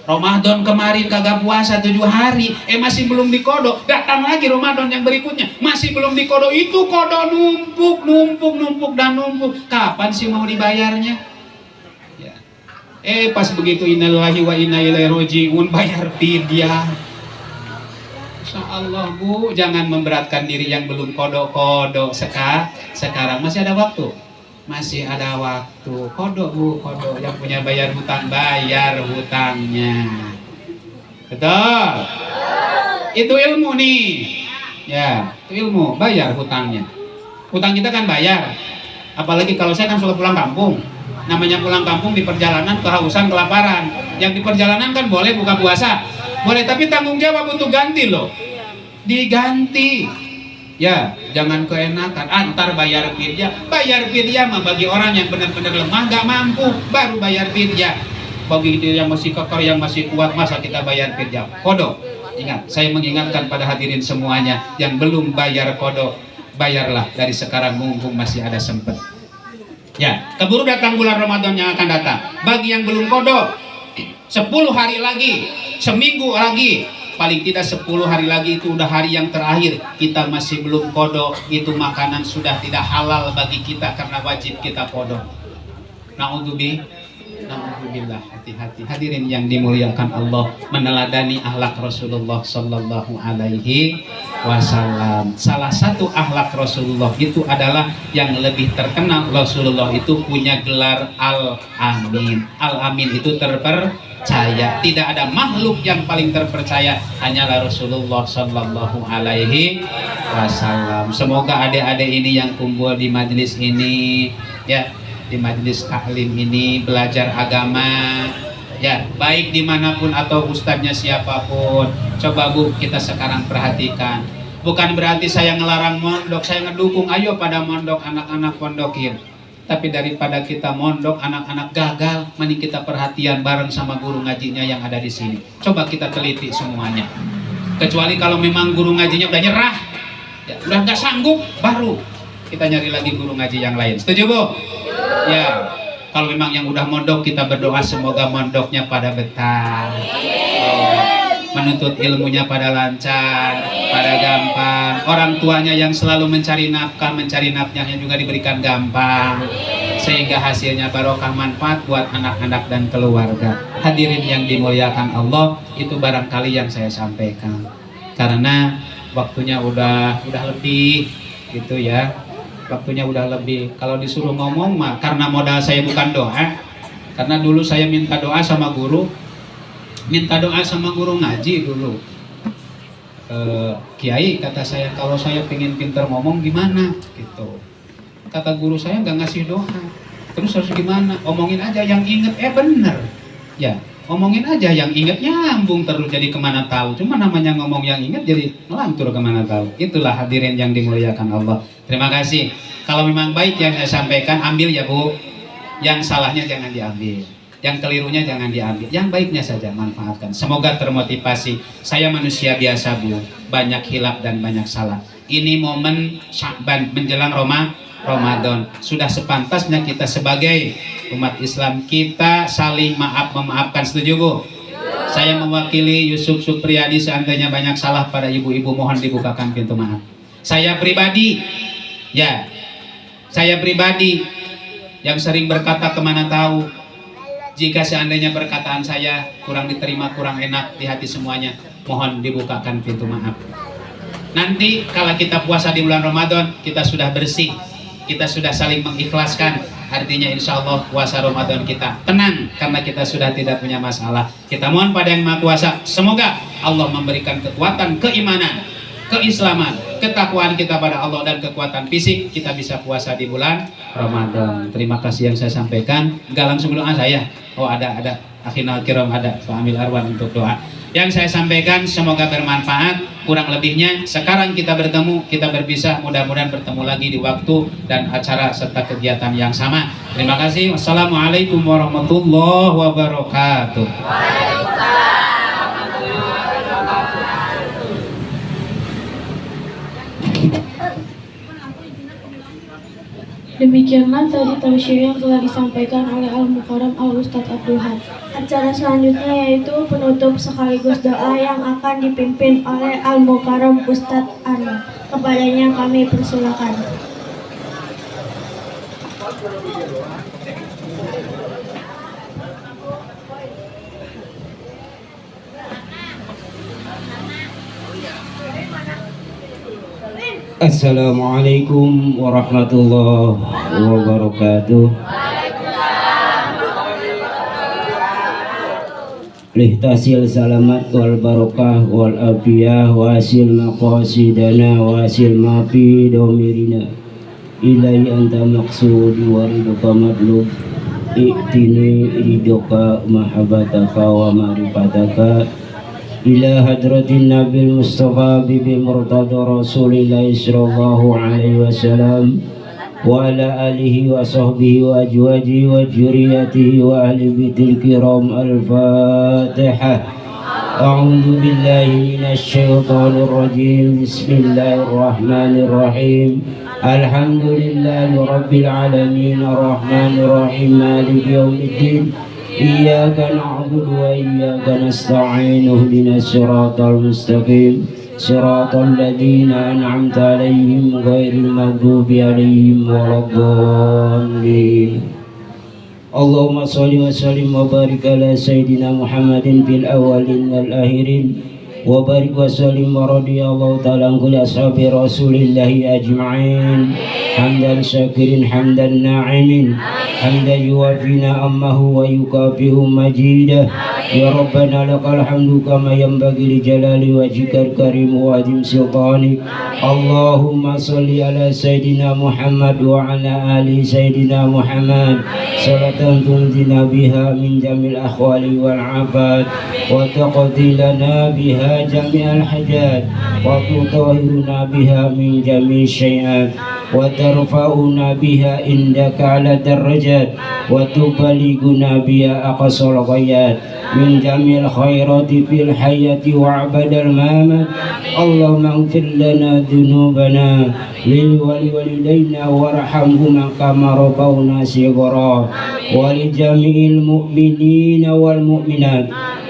Ramadan kemarin kagak puasa 7 hari, masih belum dikodok. Datang lagi Ramadan yang berikutnya, masih belum dikodok. Itu kodok numpuk. Kapan sih mau dibayarnya? Ya. Pas begitu innalillahi wa inna ilaihi raji'un, bayar fidyah. Masya Allah, Bu, jangan memberatkan diri yang belum kodok. Sekarang masih ada waktu. Masih ada waktu. Kodok, Bu, kodok. Yang punya bayar hutangnya. Betul? Itu ilmu nih. Ya, itu ilmu, bayar hutangnya. Hutang kita kan bayar. Apalagi kalau saya kan suka pulang kampung. Namanya pulang kampung di perjalanan, kehausan, kelaparan. Yang di perjalanan kan boleh buka puasa. Boleh, tapi tanggung jawab untuk ganti loh. Diganti. Ya, jangan keenakan, antar bayar fidyah mah bagi orang yang benar-benar lemah gak mampu, baru bayar fidyah. Bagi dia yang masih kokoh, yang masih kuat, masa kita bayar fidyah? Kodok. Ingat, saya mengingatkan pada hadirin semuanya yang belum bayar kodok, bayarlah dari sekarang mumpung masih ada sempat. Ya, keburu datang bulan Ramadan yang akan datang. Bagi yang belum kodok, 10 hari lagi, seminggu lagi, paling tidak 10 hari lagi itu udah hari yang terakhir. Kita masih belum kodok, itu makanan sudah tidak halal bagi kita karena wajib kita kodok. Na'udzubillah, hati-hati. Hadirin yang dimuliakan Allah, meneladani akhlak Rasulullah Sallallahu Alaihi Wasallam. Salah satu akhlak Rasulullah itu adalah yang lebih terkenal. Rasulullah itu punya gelar Al-Amin. Al-Amin itu terpercaya. Tidak ada makhluk yang paling terpercaya, hanyalah Rasulullah Sallallahu Alaihi Wasallam. Semoga adik-adik ini yang kumpul di majelis ini, ya, di majelis taklim ini, belajar agama, ya, baik dimanapun atau ustadznya siapapun. Coba Bu, kita sekarang perhatikan. Bukan berarti saya ngelarang mondok, saya ngedukung, ayo pada mondok, anak-anak pondokin. Tapi daripada kita mondok, anak-anak gagal, mending kita perhatian bareng sama guru ngajinya yang ada di sini. Coba kita teliti semuanya. Kecuali kalau memang guru ngajinya udah nyerah, ya, udah nggak sanggup, baru kita nyari lagi guru ngaji yang lain. Setuju Bu? Ya. Kalau memang yang udah mondok, kita berdoa semoga mondoknya pada betah, menuntut ilmunya pada lancar, pada gampang. Orang tuanya yang selalu mencari nafkahnya juga diberikan gampang, sehingga hasilnya barokah manfaat buat anak-anak dan keluarga. Hadirin yang dimuliakan Allah, itu barangkali yang saya sampaikan. Karena waktunya udah lebih gitu ya. Waktunya udah lebih. Kalau disuruh ngomong mah, karena modal saya bukan doa, karena dulu saya minta doa sama guru ngaji dulu. Kiai kata saya, kalau saya pengen pinter ngomong gimana gitu. Kata guru saya nggak ngasih doa, terus harus gimana? Omongin aja yang inget, bener ya, omongin aja yang inget, nyambung terus jadi kemana tahu. Cuma namanya ngomong yang inget jadi ngelantur kemana tahu. Itulah hadirin yang dimuliakan Allah. Terima kasih. Kalau memang baik yang saya sampaikan, ambil ya Bu. Yang salahnya jangan diambil, yang kelirunya jangan diambil, yang baiknya saja manfaatkan. Semoga termotivasi. Saya manusia biasa Bu, banyak hilaf dan banyak salah. Ini momen Sya'ban menjelang Ramadan. Sudah sepantasnya kita sebagai umat Islam, kita saling memaafkan. Setuju Bu? Saya mewakili Yusuf Supriyadi, seandainya banyak salah pada ibu-ibu, mohon dibukakan pintu maaf. Saya pribadi yang sering berkata kemana tahu, jika seandainya perkataan saya kurang diterima, kurang enak di hati semuanya, mohon dibukakan pintu maaf. Nanti kalau kita puasa di bulan Ramadan, kita sudah bersih, kita sudah saling mengikhlaskan, artinya insya Allah puasa Ramadan kita tenang, karena kita sudah tidak punya masalah. Kita mohon pada Yang Maha Kuasa, semoga Allah memberikan kekuatan keimanan, keislaman, ketakwaan kita pada Allah, dan kekuatan fisik kita bisa puasa di bulan Ramadan. Terima kasih yang saya sampaikan. Enggak langsung doa saya. Ada akhinal kiram, ada Pak Amil Arwan untuk doa. Yang saya sampaikan semoga bermanfaat. Kurang lebihnya sekarang kita bertemu, kita berpisah. Mudah-mudahan bertemu lagi di waktu dan acara serta kegiatan yang sama. Terima kasih. Wassalamualaikum warahmatullahi wabarakatuh. Demikianlah tadi tausiah yang telah disampaikan oleh Al-Mukarram Al-Ustadz Abdul Had. Acara selanjutnya yaitu penutup sekaligus doa yang akan dipimpin oleh Al-Mukarram Ustadz Arman. Kepadanya kami persilakan. Assalamualaikum warahmatullahi wabarakatuh. Lihtasil salamat wal barakah wal afiyah wasil maqasidana wasil mafi domirina ilai anta maqsudi wariduka madlub i'tini ridoka mahabbataka wa ma'rifataka ila hadratin nabil mustafa bibi murtada rasulillah sallallahu alaihi wasallam wa ala alihi wa sahbihi wa ajwaji wa juriyatihi wa ahli bitil kiram. Al-Fatihah. A'udzu billahi minasy syaithanir rajim. Bismillahirrahmanirrahim. Alhamdulillahi rabbil alamin arrahmanir rahim maliki yaumiddin. Iyyaka na'budu wa iyyaka nasta'in ihdinas siratal mustaqim siratal ladzina an'amta 'alaihim ghairil maghdubi 'alaihim waladdallin. Allahumma shalli wa sallim wa barik ala sayyidina Muhammadin fil awwalin wal akhirin wa barik wa sallim wa radiyallahu ta'ala an kulli ashabi rasulillahi ajma'in hamdan syakirin hamdan na'imin hamdan yuwafi na'amahu wa yukafihu majidah. Ya Rabbana lakal hamdu kama yanbaghi li jalali wajhikal karim wa azim sultanik. Allahumma salli ala sayyidina Muhammad wa ala ali sayyidina Muhammad salatan tunjina biha min jamil akhwali wal afat wa taqdi lana biha jami'al hajat wa tutahhiruna biha min jami'is syai'at. وترفعنا بها عندك على الدرجات وتبلغنا بها أقصى الغايات من جميع الخيرات في الحياة وعبد الممات. اللهم اغفر لنا ذنوبنا ولوالدينا وارحمهما كما ربونا صغارا ولجميع المؤمنين والمؤمنات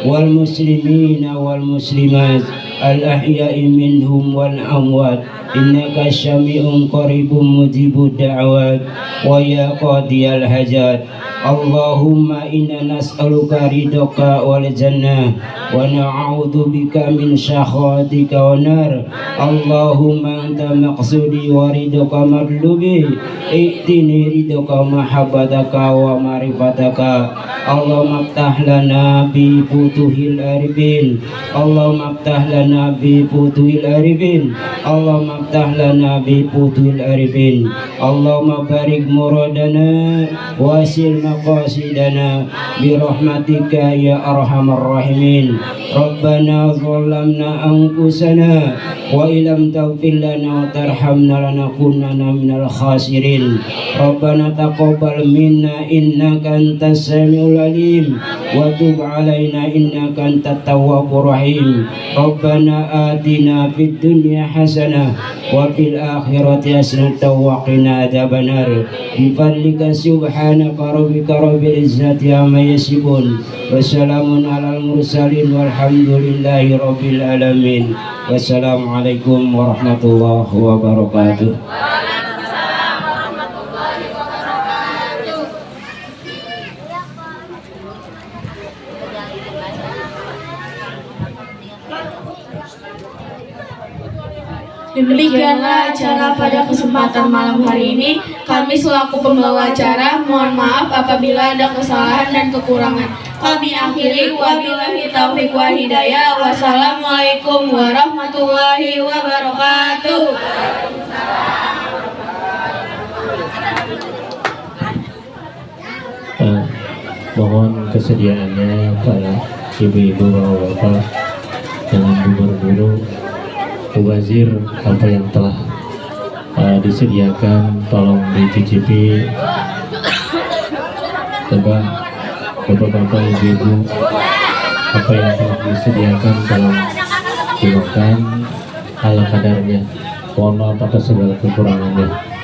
والمسلمين والمسلمات الأحياء منهم والأموات إنك سميع قريب مجيب الدعوات ويا قاضي الحاجات. اللهم إنا نسألك رضاك والجنة ونعوذ بك من سخطك والنار. اللهم أنت مقصودي ورضاك مطلوبي ائتني رضاك محبتك ومعرفتك. اللهم افتح لنا بفتوح العارفين. اللهم افتح لنا بفتوح العارفين. اللهم افتح لنا بفتوح العارفين. اللهم بارك مرادنا واسل مقاصدنا برحمتك يا أرحم الراحمين. ربنا ظلمنا أنفسنا وإن لم تغفر لنا وترحمنا لنكونن من الخاسرين. ربنا تقبل منا إنك أنت السميع العليم وتب علينا إنك أنت التواب الرحيم. ربنا آتنا في الدنيا حسنة وفي الآخرة حسنة وقنا عذاب النار. بفضلك سبحانك ربك رب العزة عما يصفون وسلام على المرسلين والحمد لله رب العالمين. والسلام عليكم ورحمة الله وبركاته. Demikianlah acara pada kesempatan malam hari ini. Kami selaku pembawa acara mohon maaf apabila ada kesalahan dan kekurangan. Kami akhiri wabillahi taufiq wa hidayah. Wassalamualaikum warahmatullahi wabarakatuh. Mohon kesediaannya para ibu-ibu bapak-bapak, jangan buru-buru. Mubazir apa yang telah disediakan tolong dicicipi. Coba bapak-bapak ibu-ibu, apa yang telah disediakan tolong dimakan ala kadarnya. Mohon maaf atas segala kekurangannya.